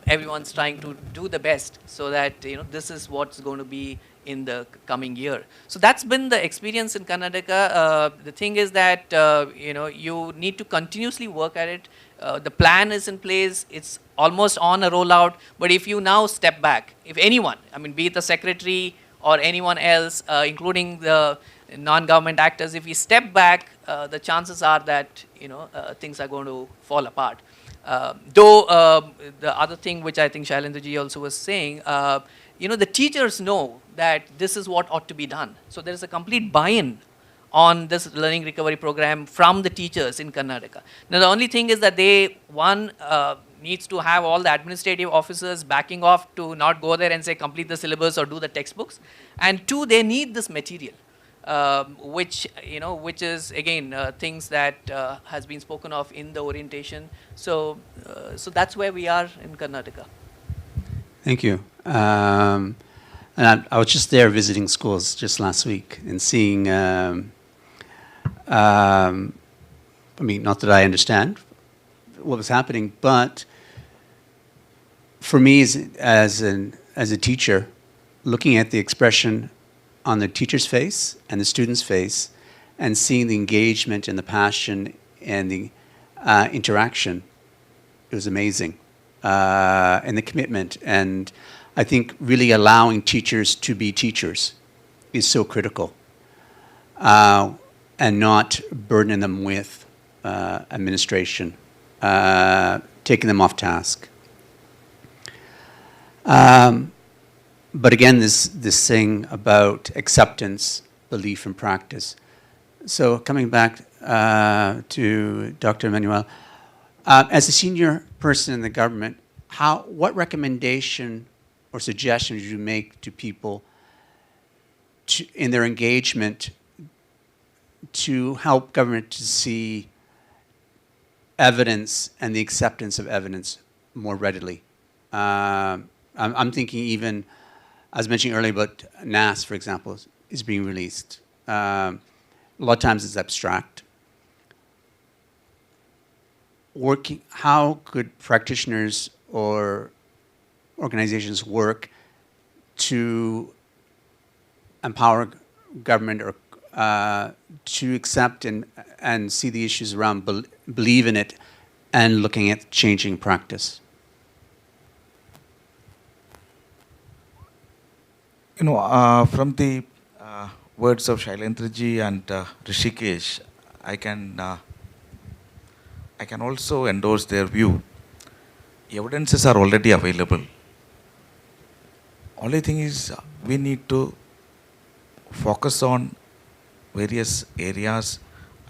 everyone's trying to do the best so that this is what's going to be in the coming year. So that's been the experience in Karnataka. The thing is that you need to continuously work at it. The plan is in place. It's almost on a rollout. But if you now step back, if anyone, be it the secretary or anyone else, including the non-government actors, if we step back, the chances are that things are going to fall apart. Though the other thing which I think Shailendra ji also was saying, the teachers know that this is what ought to be done. So there is a complete buy-in on this learning recovery program from the teachers in Karnataka. Now the only thing is that they, one, needs to have all the administrative officers backing off to not go there and say complete the syllabus or do the textbooks. And two, they need this material. Which is again things that has been spoken of in the orientation. So that's where we are in Karnataka. Thank you. And I was just there visiting schools just last week and seeing. Not that I understand what was happening, but for me as a teacher, looking at the expression on the teacher's face and the student's face, and seeing the engagement and the passion and the interaction, it was amazing. And the commitment. And I think really allowing teachers to be teachers is so critical. And not burdening them with administration, taking them off task. But again, this thing about acceptance, belief, and practice. So coming back to Dr. Emmanuel, as a senior person in the government, what recommendation or suggestions would you make to people in their engagement to help government to see evidence and the acceptance of evidence more readily? I'm thinking even, I was mentioning earlier about NAS, for example, is being released. A lot of times it's abstract. How could practitioners or organizations work to empower government or to accept and see the issues around, believe in it, and looking at changing practice? From the words of Shailendra ji and Rishikesh, I can also endorse their view. Evidences are already available. Only thing is we need to focus on various areas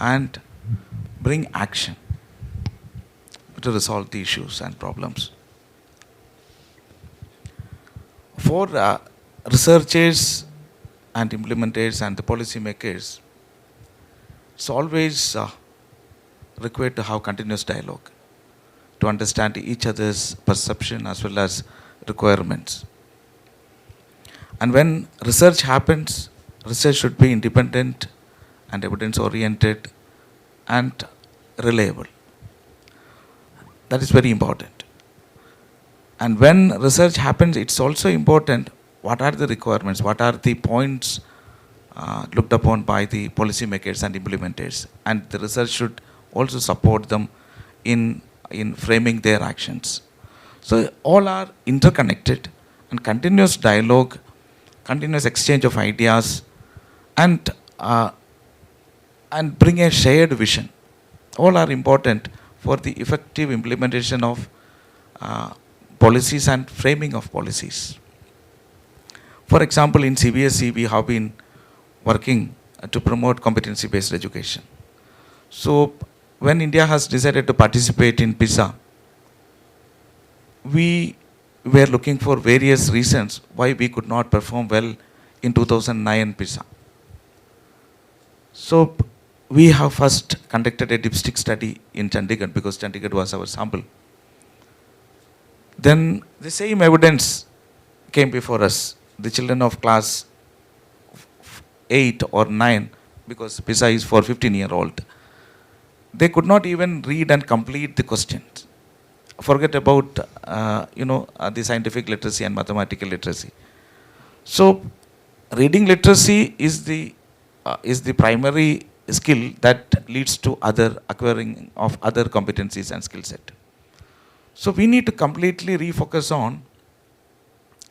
and bring action to resolve the issues and problems. For researchers and implementers and the policy makers, it's always required to have continuous dialogue to understand each other's perception as well as requirements. And when research happens, research should be independent and evidence oriented and reliable. That is very important. And when research happens, it's also important what are the requirements, what are the points looked upon by the policymakers and implementers. And the research should also support them in framing their actions. So all are interconnected, and continuous dialogue, continuous exchange of ideas, and bring a shared vision. All are important for the effective implementation of policies and framing of policies. For example, in CBSE, we have been working to promote competency-based education. So when India has decided to participate in PISA, we were looking for various reasons why we could not perform well in 2009 PISA. So we have first conducted a dipstick study in Chandigarh because Chandigarh was our sample. Then the same evidence came before us. The children of class 8 or 9, because PISA is for 15-year-old, they could not even read and complete the questions. Forget about the scientific literacy and mathematical literacy. So reading literacy is the primary skill that leads to other acquiring of other competencies and skill set. So we need to completely refocus on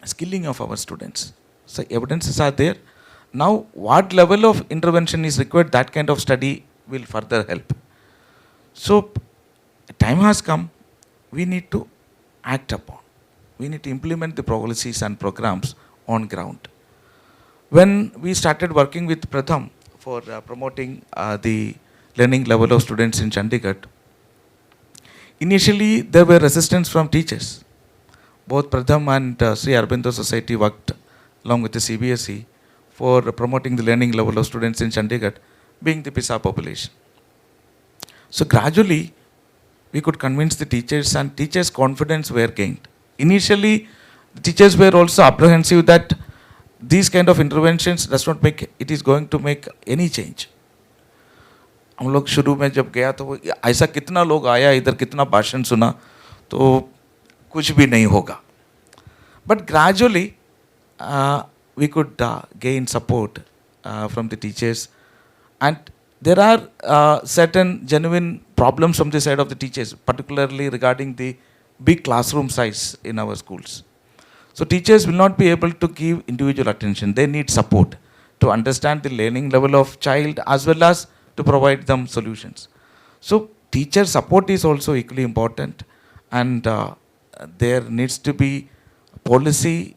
skilling of our students. So evidences are there. Now what level of intervention is required, that kind of study will further help. So time has come, we need to act upon. We need to implement the policies and programs on ground. When we started working with Pratham for promoting the learning level of students in Chandigarh, initially there were resistance from teachers. Both Pratham and Sri Aurobindo Society worked along with the CBSE for promoting the learning level of students in Chandigarh, being the PISA population. So gradually we could convince the teachers, and teachers' confidence were gained. Initially, the teachers were also apprehensive that these kind of interventions does not make, it is going to make any change. हम लोग शुरू में जब गया तो ऐसा कितना लोग आया इधर कितना भाषण सुना तो कुछ भी नहीं होगा. But gradually we could gain support from the teachers, and there are certain genuine problems from the side of the teachers, particularly regarding the big classroom size in our schools. So teachers will not be able to give individual attention. They need support to understand the learning level of child as well as to provide them solutions. So teacher support is also equally important, and there needs to be policy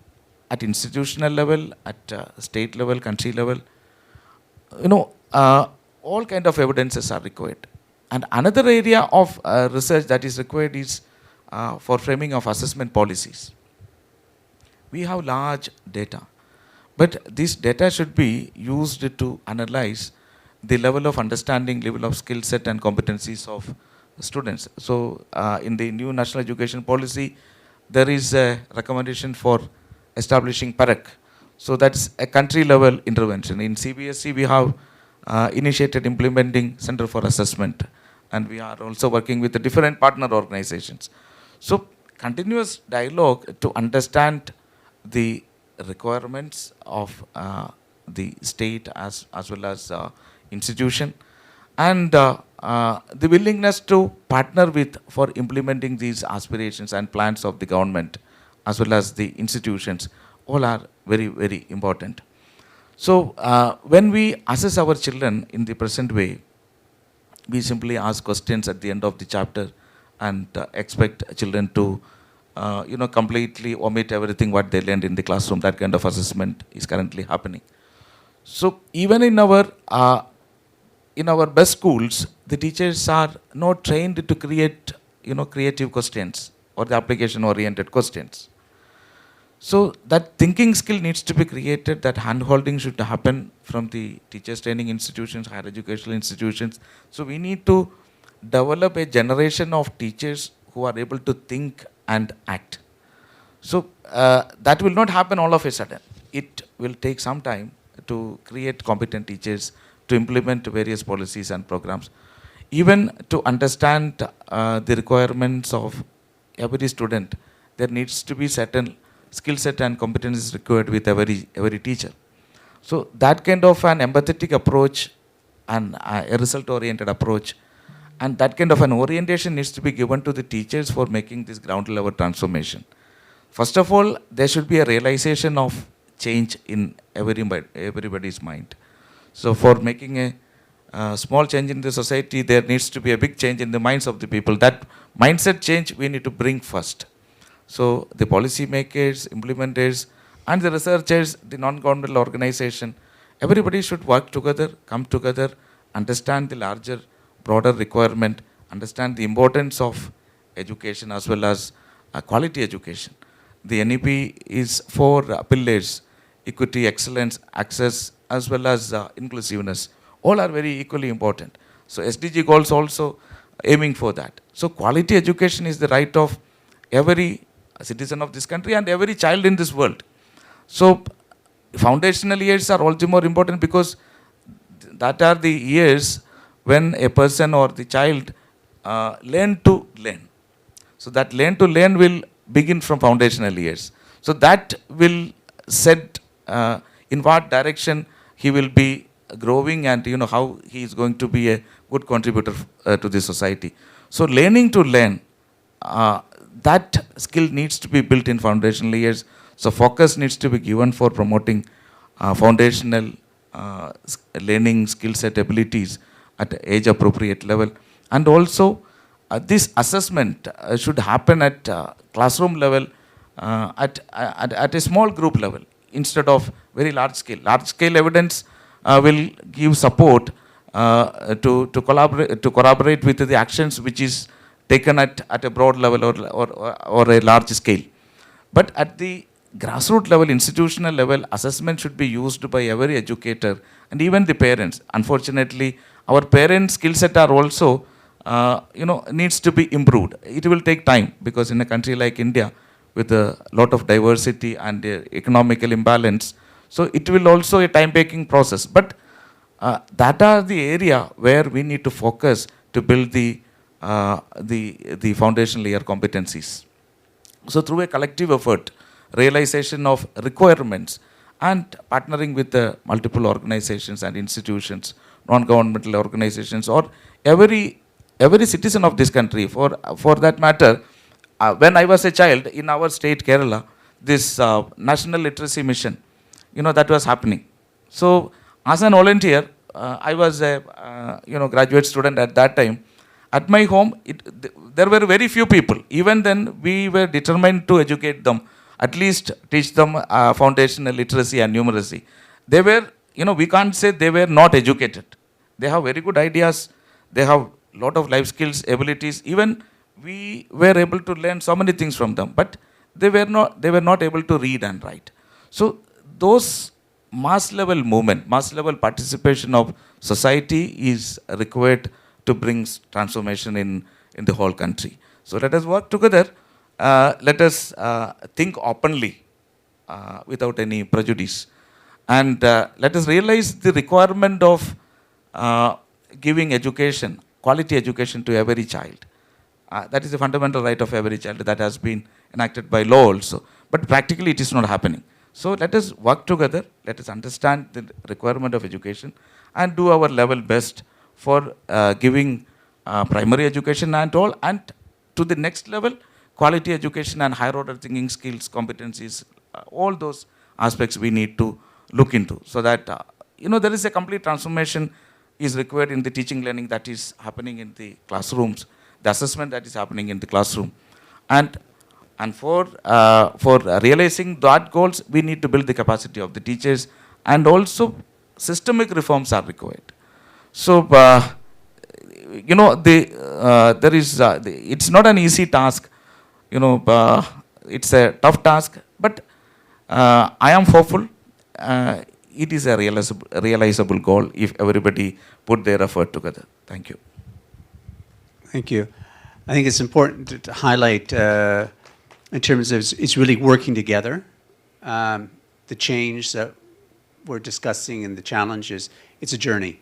at institutional level, at state level, country level. All kind of evidences are required. And another area of research that is required is for framing of assessment policies. We have large data, but this data should be used to analyze the level of understanding, level of skill set and competencies of students. So in the new national education policy, there is a recommendation for establishing PARAC. So that's a country level intervention. In CBSE, we have initiated implementing Center for Assessment, and we are also working with the different partner organizations. So continuous dialogue to understand the requirements of the state as well as institution, and the willingness to partner with for implementing these aspirations and plans of the government as well as the institutions, all are very, very important. So when we assess our children in the present way, we simply ask questions at the end of the chapter and expect children to completely omit everything what they learned in the classroom. That kind of assessment is currently happening. So even in our best schools, the teachers are not trained to create creative questions or the application oriented questions. So that thinking skill needs to be created, that hand-holding should happen from the teachers training institutions, higher educational institutions. So we need to develop a generation of teachers who are able to think and act. So that will not happen all of a sudden. It will take some time to create competent teachers, to implement various policies and programs, even to understand the requirements of every student. There needs to be certain skill set and competencies required with every teacher. So that kind of an empathetic approach and a result-oriented approach, and that kind of an orientation needs to be given to the teachers for making this ground level transformation. First of all, there should be a realization of change in everybody's mind. So for making a small change in the society, there needs to be a big change in the minds of the people. That mindset change we need to bring first. So the policy makers, implementers, and the researchers, the non-governmental organization, everybody should work together, come together, understand the larger, broader requirement, understand the importance of education as well as quality education. The NEP is 4 pillars: equity, excellence, access, as well as inclusiveness. All are very equally important. So SDG goals also aiming for that. So quality education is the right of every citizen of this country and every child in this world. So foundational years are all the more important because that are the years when a person or the child learn to learn. So that learn to learn will begin from foundational years. So that will set in what direction he will be growing, and how he is going to be a good contributor to the society. So learning to learn, that skill needs to be built in foundational years. So focus needs to be given for promoting foundational learning skill set abilities at age appropriate level. And also this assessment should happen at classroom level, at a small group level instead of very large scale. Large scale evidence will give support to corroborate with the actions which is taken at a broad level or a large scale. But at the grassroots level, institutional level, assessment should be used by every educator and even the parents. Unfortunately, our parents' skill set are also needs to be improved. It will take time because in a country like India, with a lot of diversity and economical imbalance, so it will also a time-taking process. But that are the area where we need to focus to build the foundational layer competencies. So through a collective effort, realization of requirements, and partnering with the multiple organizations and institutions, non-governmental organizations, or every citizen of this country, for that matter. When I was a child in our state, Kerala, this national literacy mission, that was happening. So as an volunteer, I was a graduate student at that time. At my home, there were very few people. Even then, we were determined to educate them, at least teach them foundational literacy and numeracy. They were, we can't say they were not educated. They have very good ideas. They have a lot of life skills, abilities. Even we were able to learn so many things from them, but they were not able to read and write. So those mass level movement, mass level participation of society is required to bring transformation in the whole country. So let us work together. Let us think openly without any prejudice. And let us realize the requirement of giving education, quality education to every child. That is the fundamental right of every child that has been enacted by law also. But practically it is not happening. So let us work together, let us understand the requirement of education and do our level best for giving primary education and all, and to the next level, quality education and higher order thinking skills, competencies, all those aspects we need to look into, so that there is a complete transformation is required in the teaching learning that is happening in the classrooms, the assessment that is happening in the classroom. And for realizing that goals, we need to build the capacity of the teachers, and also systemic reforms are required. So, there is, it's not an easy task, it's a tough task, but I am hopeful it is a realizable goal if everybody put their effort together. Thank you. Thank you. I think it's important to highlight in terms of it's really working together. The change that we're discussing and the challenges, it's a journey.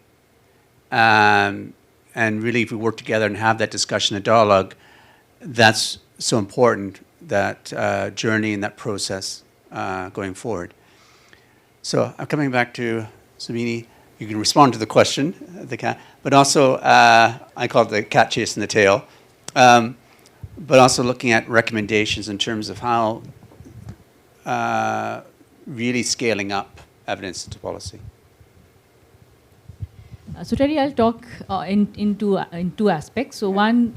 And really, if we work together and have that discussion and dialogue, that's so important, that journey and that process going forward. So I'm coming back to Shobhini. You can respond to the question, the cat, but also I call it the cat chasing the tail, but also looking at recommendations in terms of how really scaling up evidence into policy. So Terry, I'll talk in two aspects. So one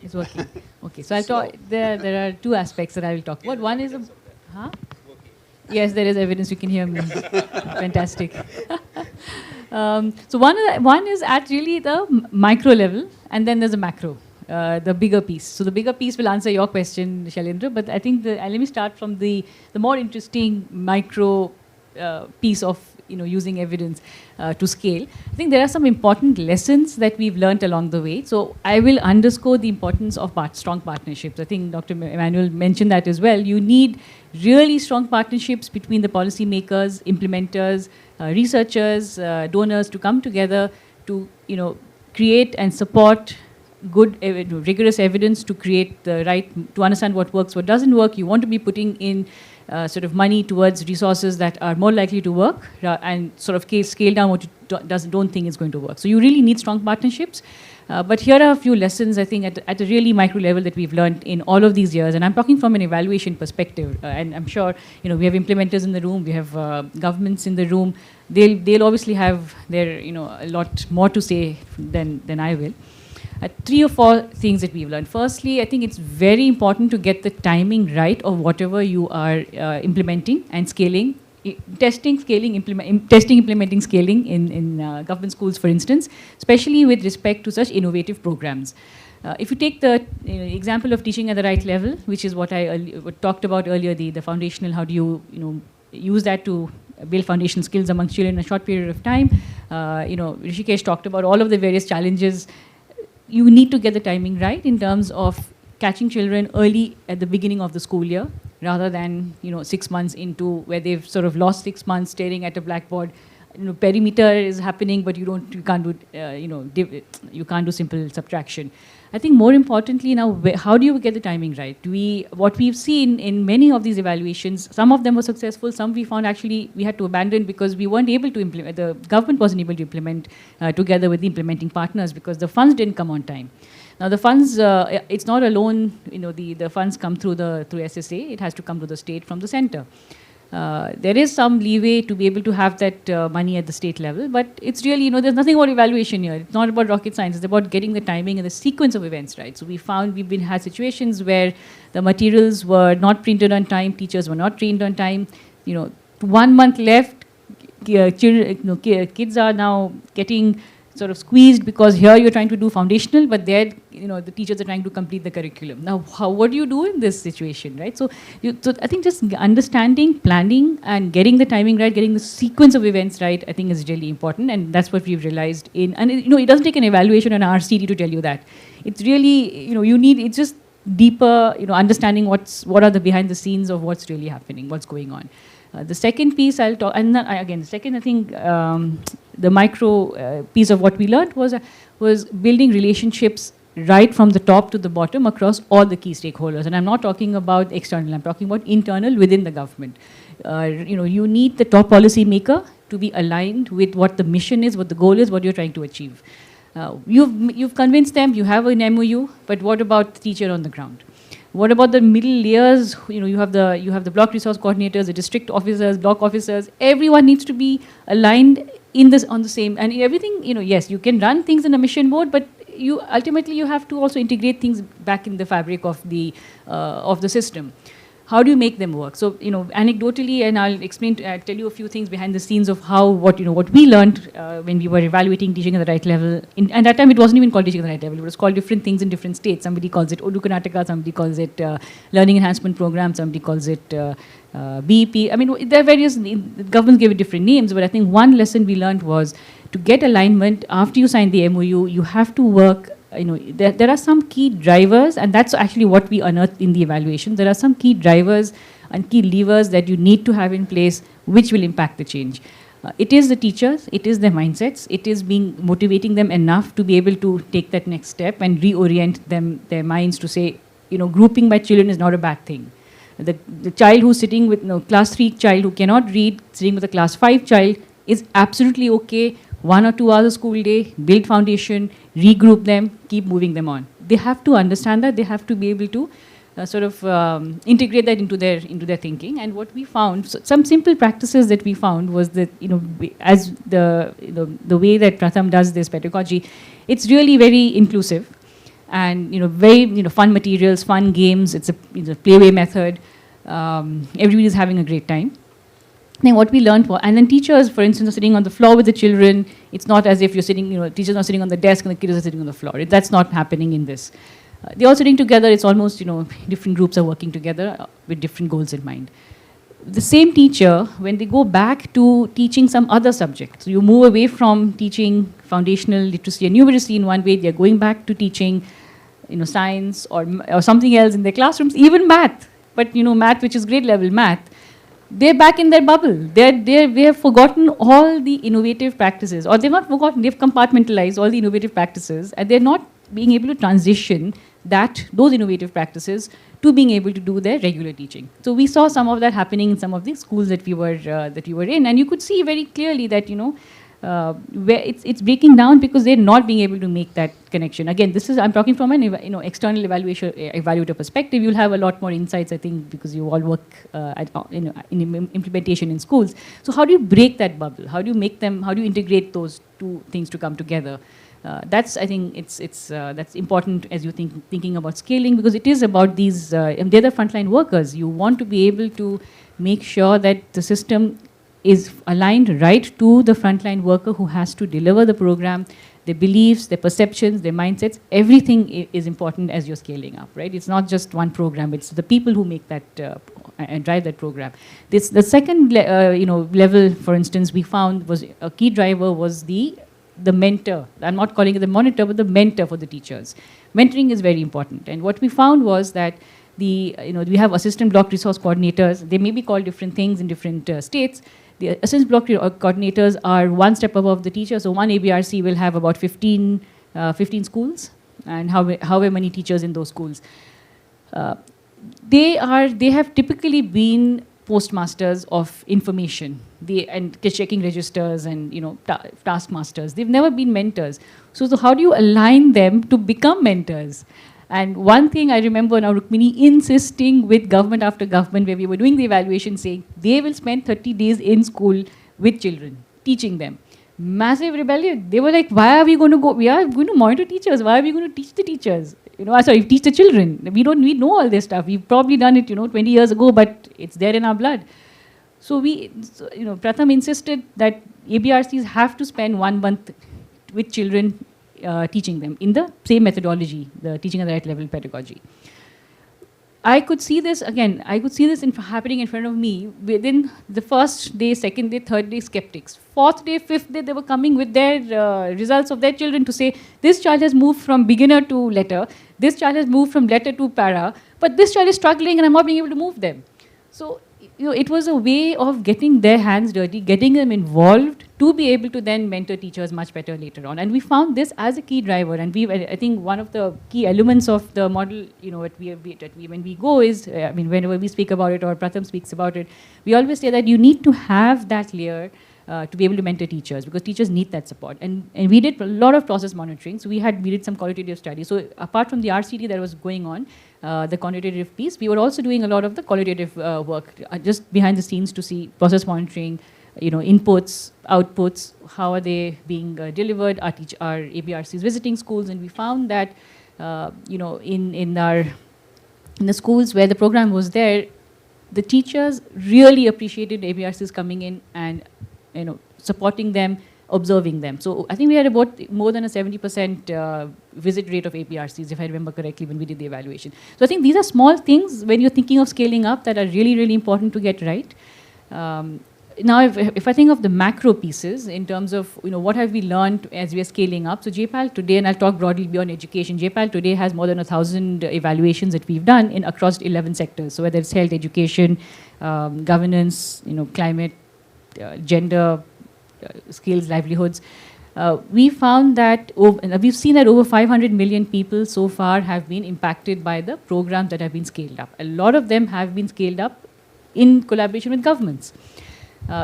is working. Okay, so I'll talk. There are two aspects that I will talk about. One is Yes, there is evidence. You can hear me. Fantastic. So one is at really the micro level, and then there's a macro, the bigger piece. So the bigger piece will answer your question, Shailendra. But I think let me start from the more interesting micro piece of using evidence to scale. I think there are some important lessons that we've learned along the way. So I will underscore the importance of strong partnerships. I think Dr. Emmanuel mentioned that as well. You need really strong partnerships between the policymakers, implementers, researchers, donors to come together to create and support good, rigorous evidence to create the to understand what works, what doesn't work. You want to be putting in sort of money towards resources that are more likely to work and sort of scale down what you don't think is going to work. So you really need strong partnerships. But here are a few lessons, I think, at a really micro level that we've learned in all of these years. And I'm talking from an evaluation perspective. And I'm sure, we have implementers in the room, we have governments in the room. They'll obviously have their, a lot more to say than I will. 3 or 4 things that we've learned. Firstly, I think it's very important to get the timing right of whatever you are implementing and scaling. Testing, implementing, scaling in government schools, for instance, especially with respect to such innovative programs. If you take the example of teaching at the right level, which is what I talked about earlier, the foundational, how do you use that to build foundational skills among children in a short period of time. Rishikesh talked about all of the various challenges. You need to get the timing right in terms of catching children early at the beginning of the school year, rather than 6 months into where they've sort of lost 6 months staring at a blackboard. Perimeter is happening, but you can't do simple subtraction. I think more importantly now, how do you get the timing right? What we've seen in many of these evaluations, some of them were successful, some we found actually we had to abandon because we weren't able to implement, the government wasn't able to implement together with the implementing partners because the funds didn't come on time. Now the funds, it's not alone, the funds come through SSA, it has to come to the state from the center. There is some leeway to be able to have that money at the state level, but it's really, there's nothing about evaluation here. It's not about rocket science. It's about getting the timing and the sequence of events right. So we've had situations where the materials were not printed on time, teachers were not trained on time. 1 month left, kids are now getting sort of squeezed because here you're trying to do foundational, but there, the teachers are trying to complete the curriculum. Now, what do you do in this situation, right? So I think just understanding, planning, and getting the timing right, getting the sequence of events right, I think is really important, and that's what we've realized it doesn't take an evaluation on RCD to tell you that. It's really, it's just deeper, understanding what are the behind the scenes of what's really happening, what's going on. The second piece I'll talk, and then again, the second, I think, the micro piece of what we learned was building relationships right from the top to the bottom across all the key stakeholders. And I'm not talking about external, I'm talking about internal within the government. You need the top policy maker to be aligned with what the mission is, what the goal is, what you're trying to achieve. You've convinced them, you have an MOU, but what about the teacher on the ground? What about the middle layers? You have the block resource coordinators, the district officers, block officers. Everyone needs to be aligned on the same, and everything. Yes, you can run things in a mission mode, but ultimately you have to also integrate things back in the fabric of the system. How do you make them work? So, anecdotally, and I'll tell you a few things behind the scenes of what we learned when we were evaluating teaching at the right level. And that time, it wasn't even called teaching at the right level. It was called different things in different states. Somebody calls it Urdu Karnataka, somebody calls it Learning Enhancement Program, somebody calls it BEP. I mean, there are various, governments gave it different names, but I think one lesson we learned was to get alignment after you sign the MOU, you have to work. There are some key drivers, and that's actually what we unearthed in the evaluation. There are some key drivers and key levers that you need to have in place which will impact the change. It is the teachers, it is their mindsets, it is motivating them enough to be able to take that next step and reorient their minds to say, grouping by children is not a bad thing. The child who's sitting with class 3 child who cannot read, sitting with a class 5 child is absolutely okay. 1 or 2 hours of school day, build foundation, regroup them, keep moving them on. They have to understand that. They have to be able to integrate that into their thinking. And what we found, some simple practices that we found was that as the way that Pratham does this pedagogy, it's really very inclusive, and very fun materials, fun games. It's a playway method. Everybody is having a great time. then what we learned was, and then teachers, for instance, are sitting on the floor with the children. It's not as if you're sitting, teachers are sitting on the desk and the kids are sitting on the floor. That's not happening in this. They're all sitting together. It's almost, different groups are working together with different goals in mind. The same teacher, when they go back to teaching some other subject, so you move away from teaching foundational literacy and numeracy in one way, they're going back to teaching, science or something else in their classrooms, even math. But, math, which is grade level math, they're back in their bubble. They have forgotten all the innovative practices, or they've not forgotten, they've compartmentalized all the innovative practices, and they're not being able to transition those innovative practices to being able to do their regular teaching. So we saw some of that happening in some of the schools that we were in, and you could see very clearly that where it's breaking down because they're not being able to make that connection. Again, I'm talking from an external evaluator perspective. You'll have a lot more insights, I think, because you all work in implementation in schools. So how do you break that bubble? How do you integrate those two things to come together? That's, I think, that's important as you thinking about scaling, because it is about these, they're the frontline workers. You want to be able to make sure that the system is aligned right to the frontline worker who has to deliver the program, their beliefs, their perceptions, their mindsets. Everything is important as you're scaling up, right? It's not just one program. It's the people who make that and drive that program. The second level, for instance, we found was a key driver was the mentor. I'm not calling it the monitor, but the mentor for the teachers. Mentoring is very important. And what we found was that we have assistant block resource coordinators. They may be called different things in different states. The assistant block coordinators are one step above the teacher. So one ABRC will have about 15 schools, and however many teachers in those schools. They have typically been postmasters of information, and checking registers and taskmasters. They've never been mentors. So how do you align them to become mentors? And one thing I remember now, Rukmini insisting with government after government, where we were doing the evaluation, saying they will spend 30 days in school with children, teaching them. Massive rebellion. They were like, why are we going to go? We are going to monitor teachers. Why are we going to teach the teachers? Teach the children. We know all this stuff. We've probably done it, 20 years ago, but it's there in our blood. So Pratham insisted that ABRCs have to spend 1 month with children, teaching them in the same methodology, the teaching at the right level pedagogy. I could see this happening in front of me within the first day, second day, third day, skeptics. Fourth day, fifth day, they were coming with their results of their children to say, this child has moved from beginner to letter, this child has moved from letter to para, but this child is struggling and I'm not being able to move them. So, it was a way of getting their hands dirty, getting them involved to be able to then mentor teachers much better later on. And we found this as a key driver. And I think one of the key elements of the model, when we go is, whenever we speak about it or Pratham speaks about it, we always say that you need to have that layer to be able to mentor teachers, because teachers need that support. And we did a lot of process monitoring. So we did some qualitative studies. So apart from the RCD that was going on, the quantitative piece, we were also doing a lot of the qualitative work just behind the scenes to see process monitoring, inputs, outputs, how are they being delivered, our ABRCs visiting schools, and we found that in the schools where the program was there, the teachers really appreciated ABRCs coming in and supporting them, observing them. So I think we had about more than a 70% visit rate of APRCs, if I remember correctly, when we did the evaluation. So I think these are small things when you're thinking of scaling up that are really, really important to get right. Now, if I think of the macro pieces in terms of what have we learned as we are scaling up. So JPAL today, and I'll talk broadly beyond education, JPAL today has more than 1,000 evaluations that we've done across 11 sectors. So whether it's health, education, governance, climate, gender, skills, livelihoods. We found that, we've seen that over 500 million people so far have been impacted by the programs that have been scaled up. A lot of them have been scaled up in collaboration with governments.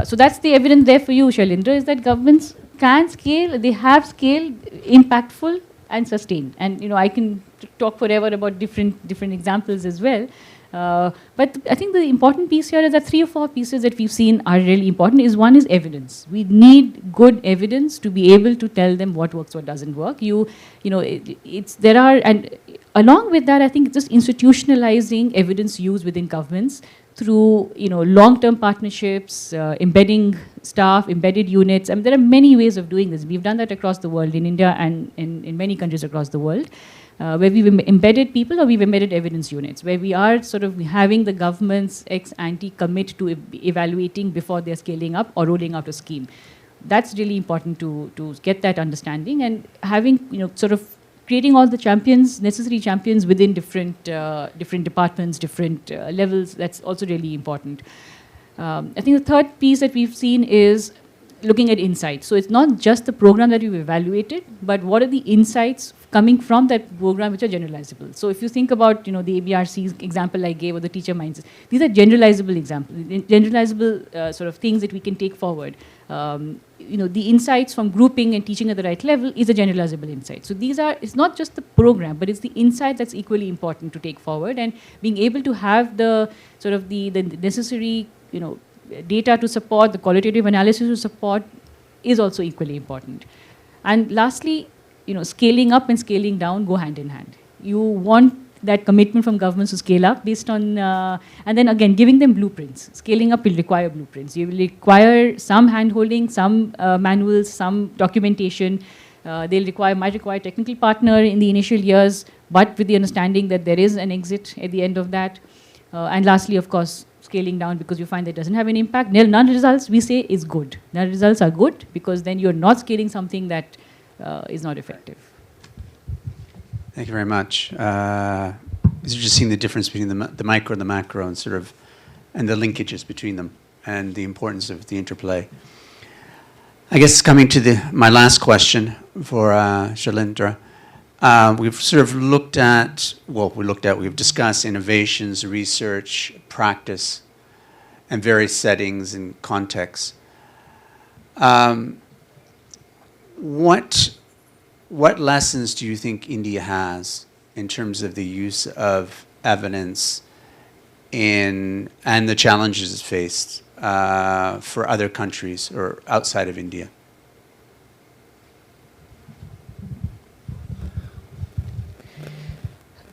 So that's the evidence there for you, Shailendra, is that governments can scale, they have scaled impactful and sustained. And I can talk forever about different examples as well. But I think the important piece here is that 3 or 4 pieces that we've seen are really important. One is evidence. We need good evidence to be able to tell them what works, what doesn't work. And along with that, I think just institutionalizing evidence use within governments through long-term partnerships, embedding staff, embedded units. I mean, there are many ways of doing this. We've done that across the world, in India and in many countries across the world, where we've embedded people or we've embedded evidence units, where we are sort of having the government's ex-ante commit to evaluating before they're scaling up or rolling out a scheme. That's really important to get that understanding, and having sort of creating all the champions, necessary champions within different departments, different levels. That's also really important. I think the third piece that we've seen is looking at insights. So it's not just the program that we've evaluated, but what are the insights coming from that program which are generalizable. So if you think about the ABRC example I gave, or the teacher mindset, these are generalizable examples, generalizable sort of things that we can take forward. The insights from grouping and teaching at the right level is a generalizable insight. So it's not just the program, but it's the insight that's equally important to take forward, and being able to have the sort of the necessary data to support, the qualitative analysis to support is also equally important. And lastly, scaling up and scaling down go hand in hand. You want that commitment from governments to scale up based on, and then again, giving them blueprints. Scaling up will require blueprints. You will require some hand-holding, some manuals, some documentation. Might require a technical partner in the initial years, but with the understanding that there is an exit at the end of that. And lastly, of course, scaling down because you find that it doesn't have an impact. None results, we say, is good. None results are good because then you're not scaling something that is not effective. Thank you very much. These are just seeing the difference between the micro and the macro, and the linkages between them, and the importance of the interplay. I guess coming to my last question for Shailendra, we've sort of we've discussed innovations, research, practice, and various settings and contexts. What lessons do you think India has in terms of the use of evidence and the challenges it's faced for other countries or outside of India?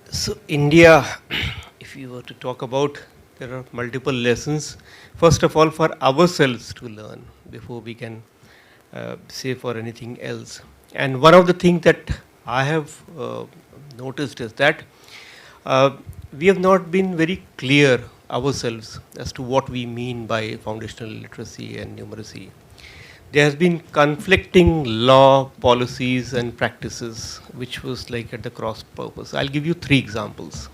So India, if you were to talk about, there are multiple lessons. First of all, for ourselves to learn before we can say for anything else. And one of the things that I have noticed is that we have not been very clear ourselves as to what we mean by foundational literacy and numeracy. There has been conflicting law, policies and practices which was like at the cross purpose. I'll give you 3 examples.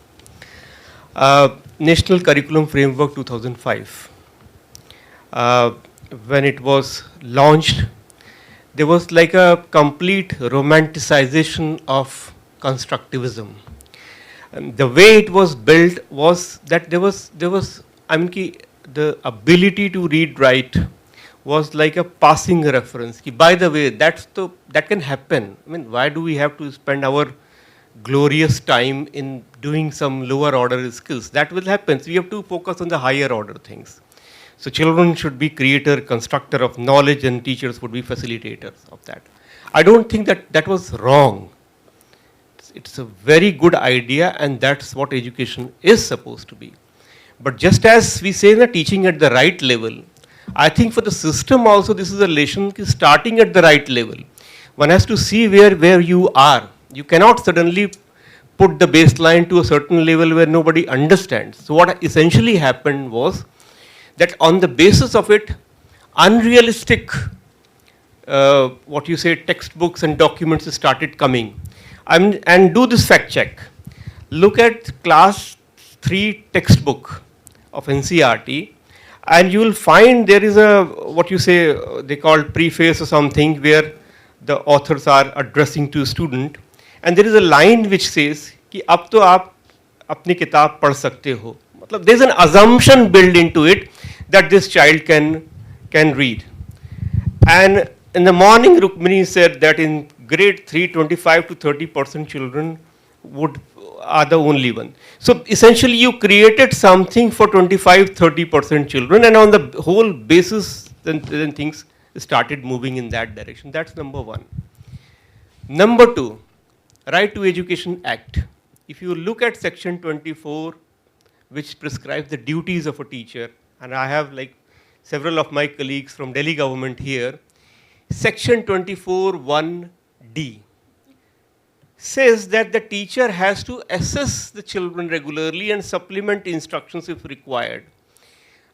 National Curriculum Framework 2005. When it was launched, there was like a complete romanticization of constructivism. And the way it was built was that there was the ability to read, write was like a passing reference. By the way, that can happen. I mean, why do we have to spend our glorious time in doing some lower order skills? That will happen. So we have to focus on the higher order things. So children should be creator, constructor of knowledge, and teachers would be facilitators of that. I don't think that was wrong. It's a very good idea, and that's what education is supposed to be. But just as we say that teaching at the right level, I think for the system also this is a lesson starting at the right level. One has to see where you are. You cannot suddenly put the baseline to a certain level where nobody understands. So what essentially happened was that on the basis of it, unrealistic, textbooks and documents started coming. And do this fact check. Look at class 3 textbook of NCERT, and you will find there is they call preface or something, where the authors are addressing to a student, and there is a line which says कि अब तो आप अपनी किताब पढ़ सकते हो. मतलब there is an assumption built into it that this child can read. And in the morning, Rukmini said that in grade 3, 25 to 30% children are the only one. So essentially you created something for 25-30% children, and on the whole basis then things started moving in that direction. That's number 1. Number 2, Right to Education Act. If you look at section 24, which prescribes the duties of a teacher, and I have like several of my colleagues from Delhi government here. Section 24(1)(d) says that the teacher has to assess the children regularly and supplement instructions if required.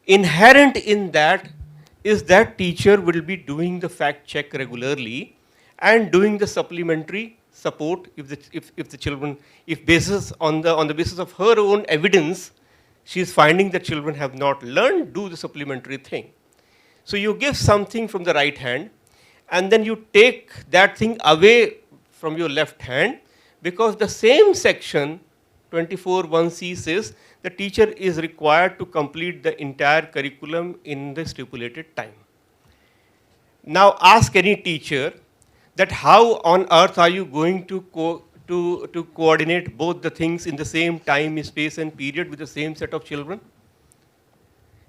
Inherent in that is that teacher will be doing the fact check regularly and doing the supplementary support if the children, if basis on the basis of her own evidence, she is finding that children have not learned, do the supplementary thing. So you give something from the right hand, and then you take that thing away from your left hand, because the same section 24(1)(c) says the teacher is required to complete the entire curriculum in the stipulated time. Now ask any teacher that how on earth are you going to coordinate both the things in the same time, space and period with the same set of children?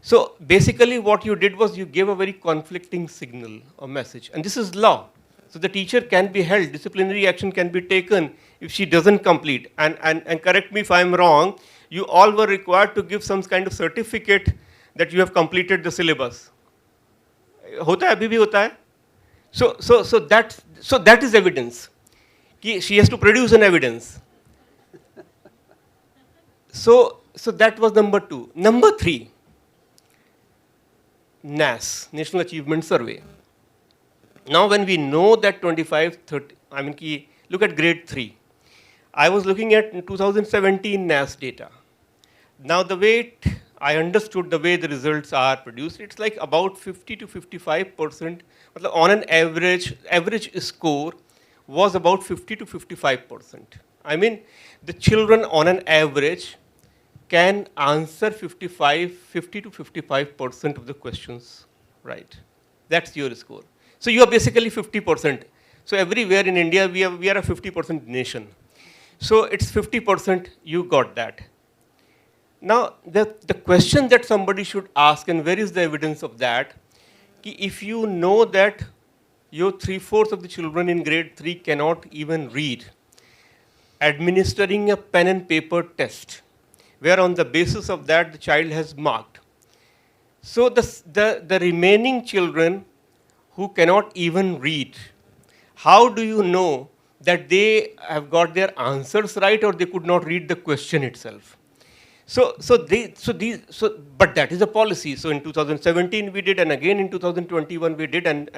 So basically what you did was you gave a very conflicting signal or message, and this is law. So the teacher can be held, disciplinary action can be taken if she doesn't complete. And correct me if I'm wrong, you all were required to give some kind of certificate that you have completed the syllabus. Hota hai, abhi bhi hota hai. So that is evidence. She has to produce an evidence. So that was number 2. Number 3, NAS, National Achievement Survey. Now when we know that 25, 30, I mean, look at grade 3. I was looking at 2017 NAS data. Now the way I understood the way the results are produced, it's like about 50 to 55%, on an average score was about 50 to 55%. I mean, the children on an average can answer 50 to 55% of the questions right. That's your score. So you are basically 50%. So everywhere in India, we are a 50% nation. So it's 50%, you got that. Now, the question that somebody should ask, and where is the evidence of that, if you know that your 3/4 of the children in grade 3 cannot even read, administering a pen and paper test, where on the basis of that the child has marked. So the remaining children who cannot even read, how do you know that they have got their answers right or they could not read the question itself? But that is a policy. So in 2017 we did, and again in 2021 we did, and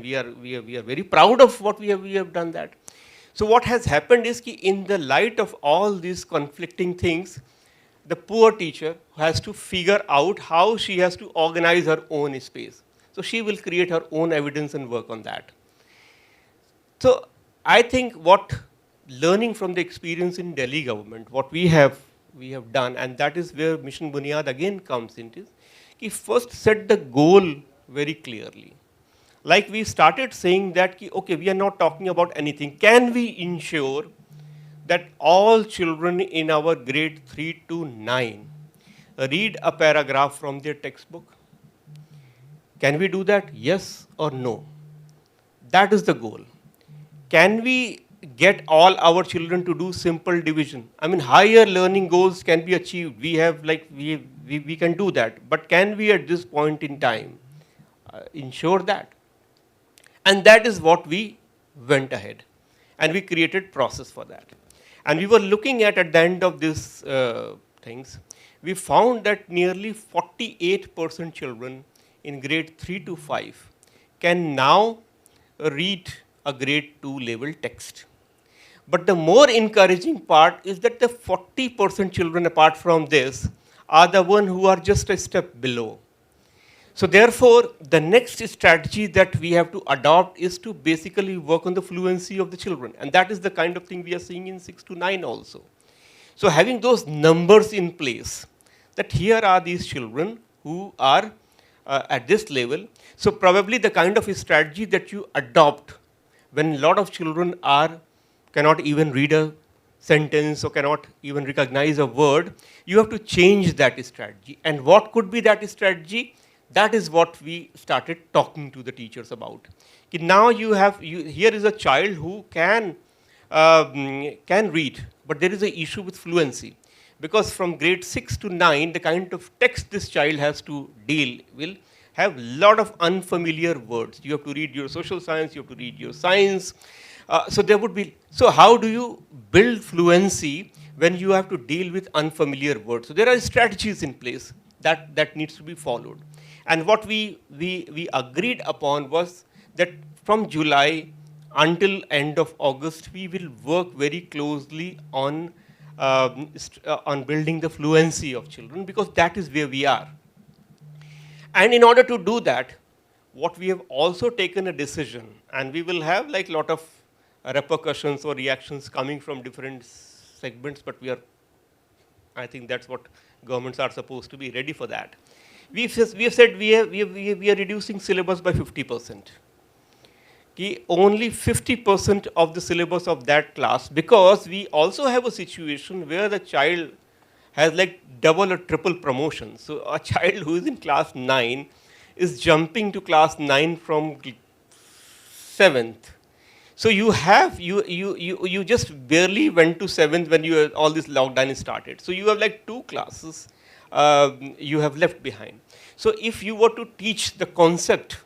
we are very proud of what we have done that. So what has happened is that in the light of all these conflicting things, the poor teacher has to figure out how she has to organize her own space. So she will create her own evidence and work on that. So I think what learning from the experience in Delhi government, what we have done, and that is where Mission Bunyad again comes in, is कि first set the goal very clearly. Like we started saying that, okay, we are not talking about anything. Can we ensure that all children in our grade 3 to 9 read a paragraph from their textbook? Can we do that? Yes or no? That is the goal. Can we get all our children to do simple division? I mean, higher learning goals can be achieved. We have we can do that. But can we at this point in time ensure that? And that is what we went ahead. And we created process for that. And we were looking at the end of these things, we found that nearly 48% children in grade 3 to 5 can now read a grade 2 level text. But the more encouraging part is that the 40% children apart from this are the ones who are just a step below. So therefore, the next strategy that we have to adopt is to basically work on the fluency of the children. And that is the kind of thing we are seeing in 6 to 9 also. So having those numbers in place, that here are these children who are at this level. So probably the kind of strategy that you adopt when a lot of children cannot even read a sentence or cannot even recognize a word, you have to change that strategy. And what could be that strategy? That is what we started talking to the teachers about. Now here is a child who can read, but there is an issue with fluency. Because from grade 6 to 9, the kind of text this child has to deal will have lot of unfamiliar words. You have to read your social science, you have to read your science. So there would be, so how do you build fluency when you have to deal with unfamiliar words? So there are strategies in place that needs to be followed. And what we agreed upon was that from July until end of August, we will work very closely on building the fluency of children, because that is where we are. And in order to do that, what we have also taken a decision, and we will have like lot of repercussions or reactions coming from different segments, but I think that's what governments are supposed to be ready for that. We have said we are reducing syllabus by 50%. Only 50% of the syllabus of that class, because we also have a situation where the child has like double or triple promotion. So a child who is in class 9 is jumping to class 9 from 7th. So you just barely went to 7th when all this lockdown started. So you have like 2 classes you have left behind. So if you were to teach the concept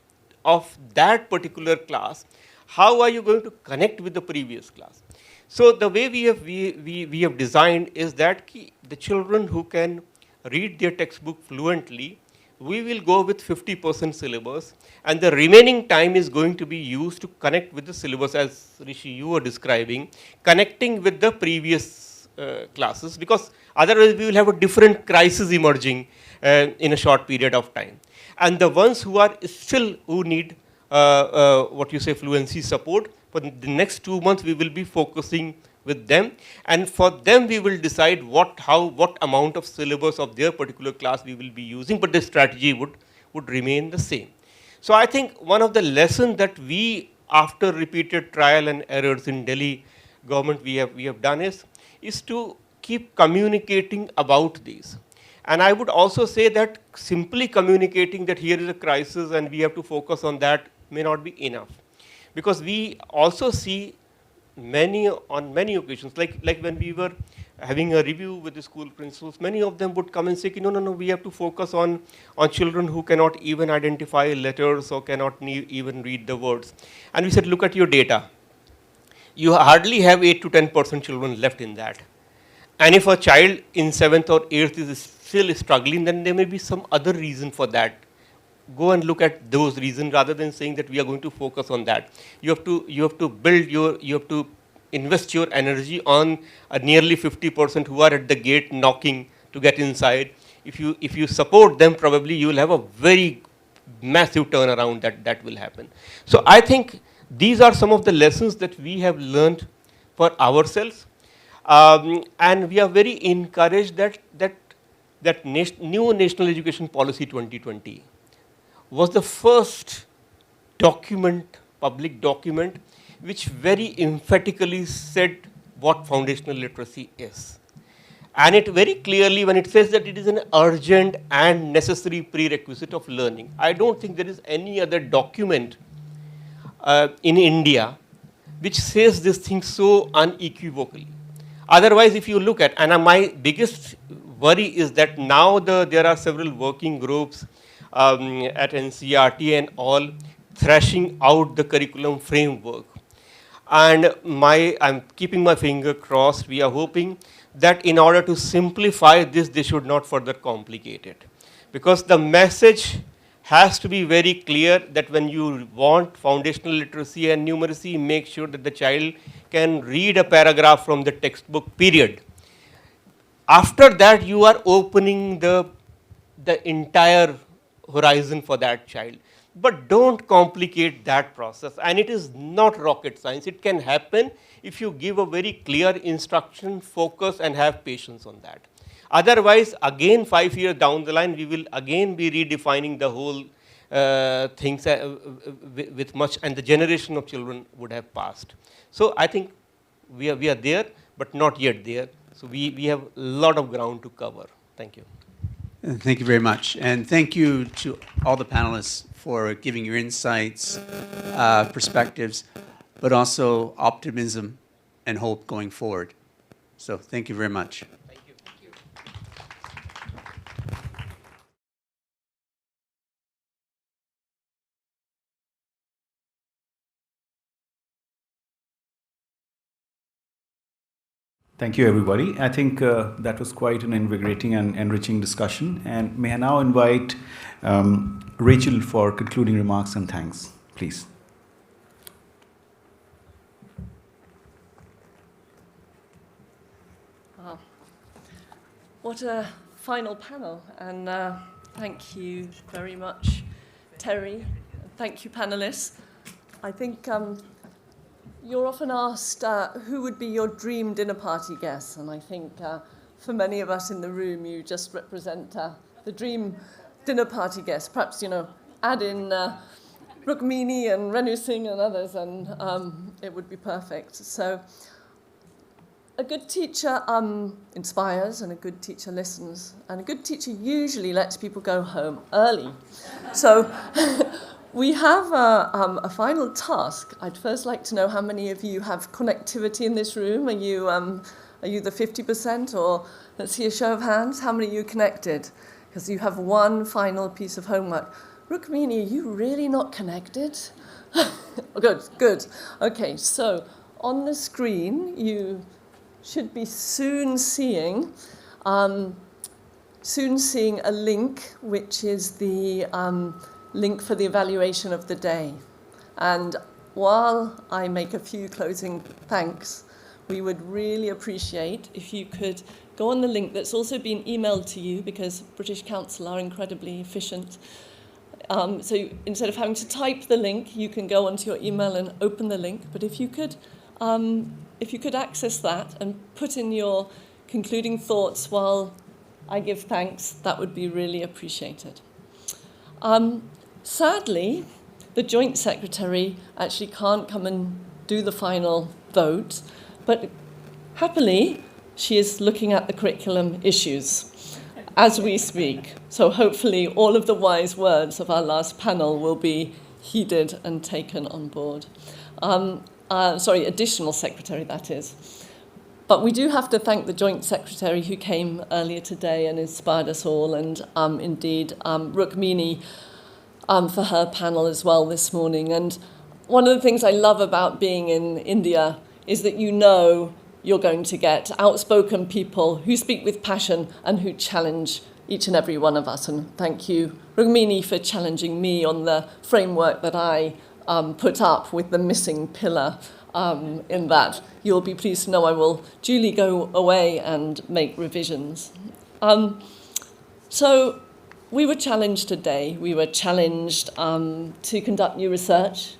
of that particular class, how are you going to connect with the previous class? So the way we have designed is that the children who can read their textbook fluently, we will go with 50% syllabus, and the remaining time is going to be used to connect with the syllabus, as Rishi, you were describing, connecting with the previous classes, because otherwise we will have a different crisis emerging in a short period of time. And the ones who need fluency support, for the next 2 months we will be focusing with them, and for them we will decide what amount of syllabus of their particular class we will be using, but the strategy would remain the same. So I think one of the lessons that we, after repeated trial and errors in Delhi government, we have done is to keep communicating about these. And I would also say that simply communicating that here is a crisis and we have to focus on that may not be enough. Because we also see on many occasions, like when we were having a review with the school principals, many of them would come and say, no, we have to focus on children who cannot even identify letters or cannot even read the words. And we said, look at your data. You hardly have 8 to 10% children left in that. And if a child in 7th or 8th is still struggling, then there may be some other reason for that. Go and look at those reasons rather than saying that we are going to focus on that. You have to invest your energy on nearly 50% who are at the gate knocking to get inside. If you support them, probably you will have a very massive turnaround that will happen. So I think these are some of the lessons that we have learned for ourselves. And we are very encouraged that new National Education Policy 2020 was the first public document, which very emphatically said what foundational literacy is. And it very clearly, when it says that it is an urgent and necessary prerequisite of learning, I don't think there is any other document in India which says this thing so unequivocally. Otherwise, if you look at, and my biggest worry is that now there are several working groups at NCERT and all thrashing out the curriculum framework. And I'm keeping my finger crossed. We are hoping that in order to simplify this, they should not further complicate it. Because the message has to be very clear that when you want foundational literacy and numeracy, make sure that the child can read a paragraph from the textbook, period. After that, you are opening the entire horizon for that child. But don't complicate that process. And it is not rocket science. It can happen if you give a very clear instruction, focus, and have patience on that. Otherwise, again, 5 years down the line, we will again be redefining the whole things with much, and the generation of children would have passed. So I think we are there, but not yet there. So we have a lot of ground to cover. Thank you. Thank you very much. And thank you to all the panelists for giving your insights, perspectives, but also optimism and hope going forward. So thank you very much. Thank you. Thank you. Thank you, everybody. I think that was quite an invigorating and enriching discussion. And may I now invite Rachel for concluding remarks and thanks, please. What a final panel, and thank you very much, Terry. Thank you, panelists. I think you're often asked who would be your dream dinner party guest, and I think for many of us in the room, you just represent the dream dinner party guest. Perhaps, add in Rukmini and Renu Singh and others, and it would be perfect. So, a good teacher inspires, and a good teacher listens, and a good teacher usually lets people go home early. So we have a final task. I'd first like to know how many of you have connectivity in this room. Are you the 50%, or let's see a show of hands? How many of you connected? Because you have one final piece of homework. Rukmini, are you really not connected? Good. Okay, so on the screen you should be soon seeing a link, which is the link for the evaluation of the day. And while I make a few closing thanks, we would really appreciate if you could go on the link that's also been emailed to you, because British Council are incredibly efficient. So instead of having to type the link, you can go onto your email and open the link. But if you could access that and put in your concluding thoughts while I give thanks, that would be really appreciated. Sadly, the Joint Secretary actually can't come and do the final vote, but happily, she is looking at the curriculum issues as we speak. So hopefully all of the wise words of our last panel will be heeded and taken on board. Additional Secretary, that is. But we do have to thank the Joint Secretary who came earlier today and inspired us all, and indeed Rukmini for her panel as well this morning. And one of the things I love about being in India is that you're going to get outspoken people who speak with passion and who challenge each and every one of us. And thank you, Rukmini, for challenging me on the framework that I put up with the missing pillar in that. You'll be pleased to know I will duly go away and make revisions. So we were challenged today. We were challenged to conduct new research.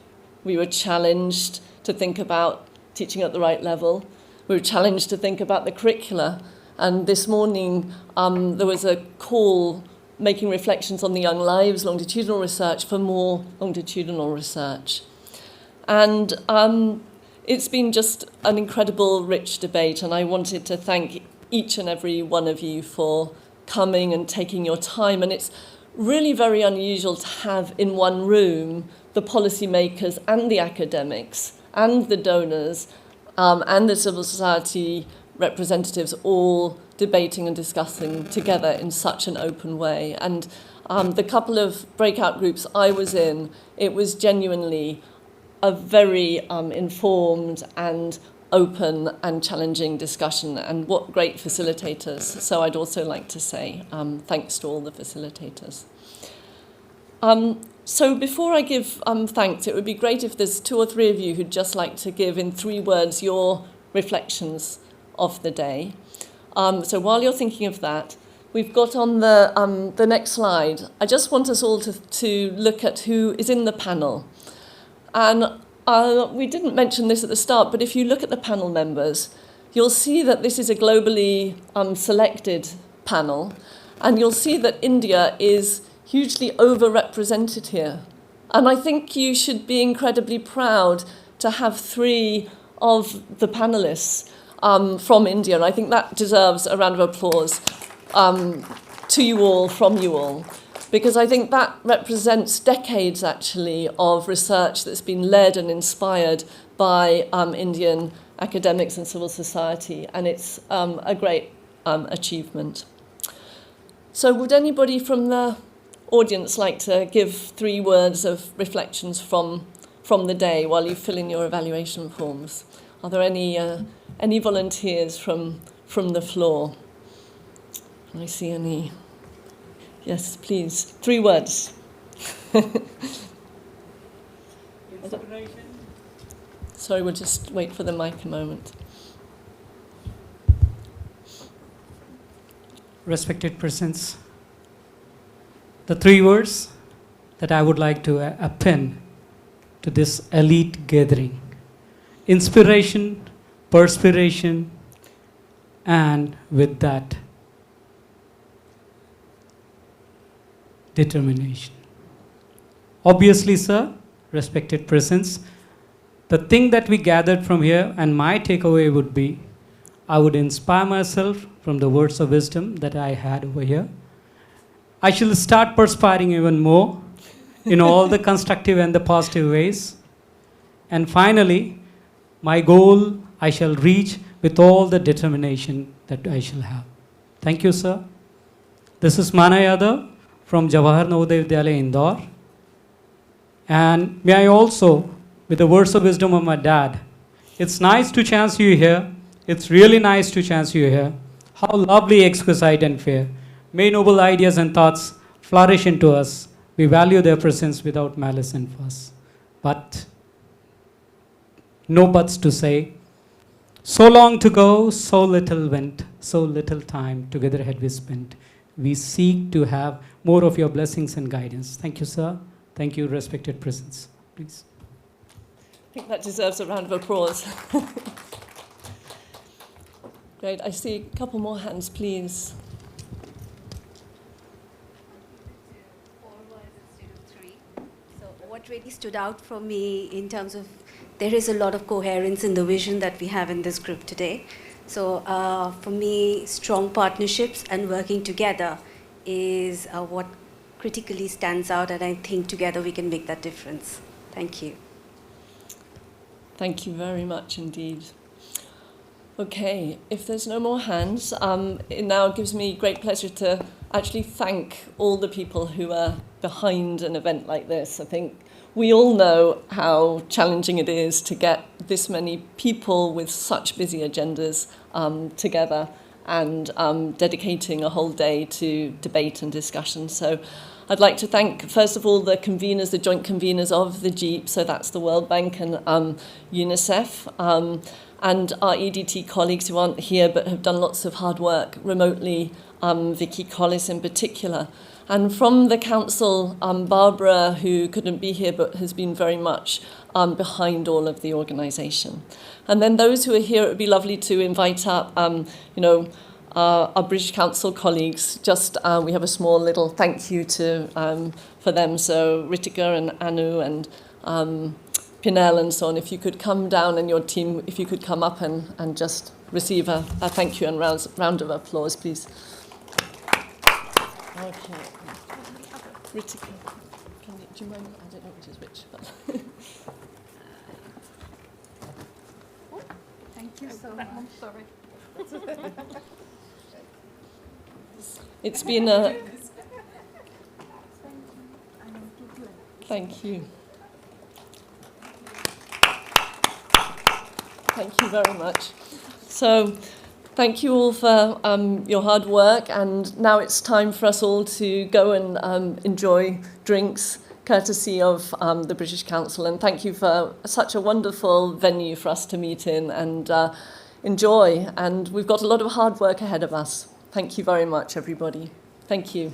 We were challenged to think about teaching at the right level. We were challenged to think about the curricula. And this morning there was a call making reflections on the Young Lives longitudinal research for more longitudinal research. And it's been just an incredible, rich debate, and I wanted to thank each and every one of you for coming and taking your time. And it's really very unusual to have in one room the policymakers and the academics and the donors and the civil society representatives all debating and discussing together in such an open way. And the couple of breakout groups I was in, it was genuinely a very informed and open and challenging discussion, and what great facilitators. So I'd also like to say thanks to all the facilitators. So before I give thanks, it would be great if there's 2 or 3 of you who'd just like to give in 3 words your reflections of the day. So while you're thinking of that, we've got on the next slide, I just want us all to look at who is in the panel. And we didn't mention this at the start, but if you look at the panel members, you'll see that this is a globally selected panel, and you'll see that India is hugely overrepresented here. And I think you should be incredibly proud to have 3 of the panelists from India, and I think that deserves a round of applause to you all, from you all, because I think that represents decades, actually, of research that's been led and inspired by Indian academics and civil society, and it's a great achievement. So would anybody from the audience like to give 3 words of reflections from the day while you fill in your evaluation forms? Are there any volunteers from the floor? Can I see any? Yes, please. 3 words. Inspiration. Sorry, we'll just wait for the mic a moment. Respected presence. The 3 words that I would like to append to this elite gathering: inspiration, perspiration, and with that, determination. Obviously, sir, respected presence, the thing that we gathered from here, and my takeaway would be, I would inspire myself from the words of wisdom that I had over here. I shall start perspiring even more in all the constructive and the positive ways. And finally, my goal I shall reach with all the determination that I shall have. Thank you, sir. This is Mana Yadav from Jawahar Navodaya Vidyalaya, Indore. And may I also, with the words of wisdom of my dad, it's nice to chance you here. It's really nice to chance you here. How lovely, exquisite, and fair. May noble ideas and thoughts flourish into us. We value their presence without malice and fuss. But, no buts to say. So long to go, so little went, so little time together had we spent. We seek to have more of your blessings and guidance. Thank you, sir. Thank you, respected presence. Please. I think that deserves a round of applause. Great. I see a couple more hands, please. 4 words instead of 3. So what really stood out for me in terms of there is a lot of coherence in the vision that we have in this group today. So for me, strong partnerships and working together is what critically stands out, and I think together we can make that difference. Thank you. Thank you very much indeed. Okay, if there's no more hands, it now gives me great pleasure to actually thank all the people who are behind an event like this. I think we all know how challenging it is to get this many people with such busy agendas together and dedicating a whole day to debate and discussion. So I'd like to thank, first of all, the conveners, the joint conveners of the JEEP, so that's the World Bank and UNICEF, and our EDT colleagues who aren't here but have done lots of hard work remotely, Vicky Collis in particular. And from the council, Barbara, who couldn't be here but has been very much behind all of the organisation. And then those who are here, it would be lovely to invite up, our British Council colleagues. Just we have a small little thank you for them. So Ritika and Anu and Pinel and so on. If you could come down, and your team, if you could come up and just receive a thank you and round of applause, please. Okay. Ritika, do you mind? I don't know which is which. But Thank you so much. Sorry. it's been a... Thank you. Thank you very much. So, thank you all for your hard work, and now it's time for us all to go and enjoy drinks, courtesy of the British Council, and thank you for such a wonderful venue for us to meet in and enjoy, and we've got a lot of hard work ahead of us. Thank you very much, everybody. Thank you.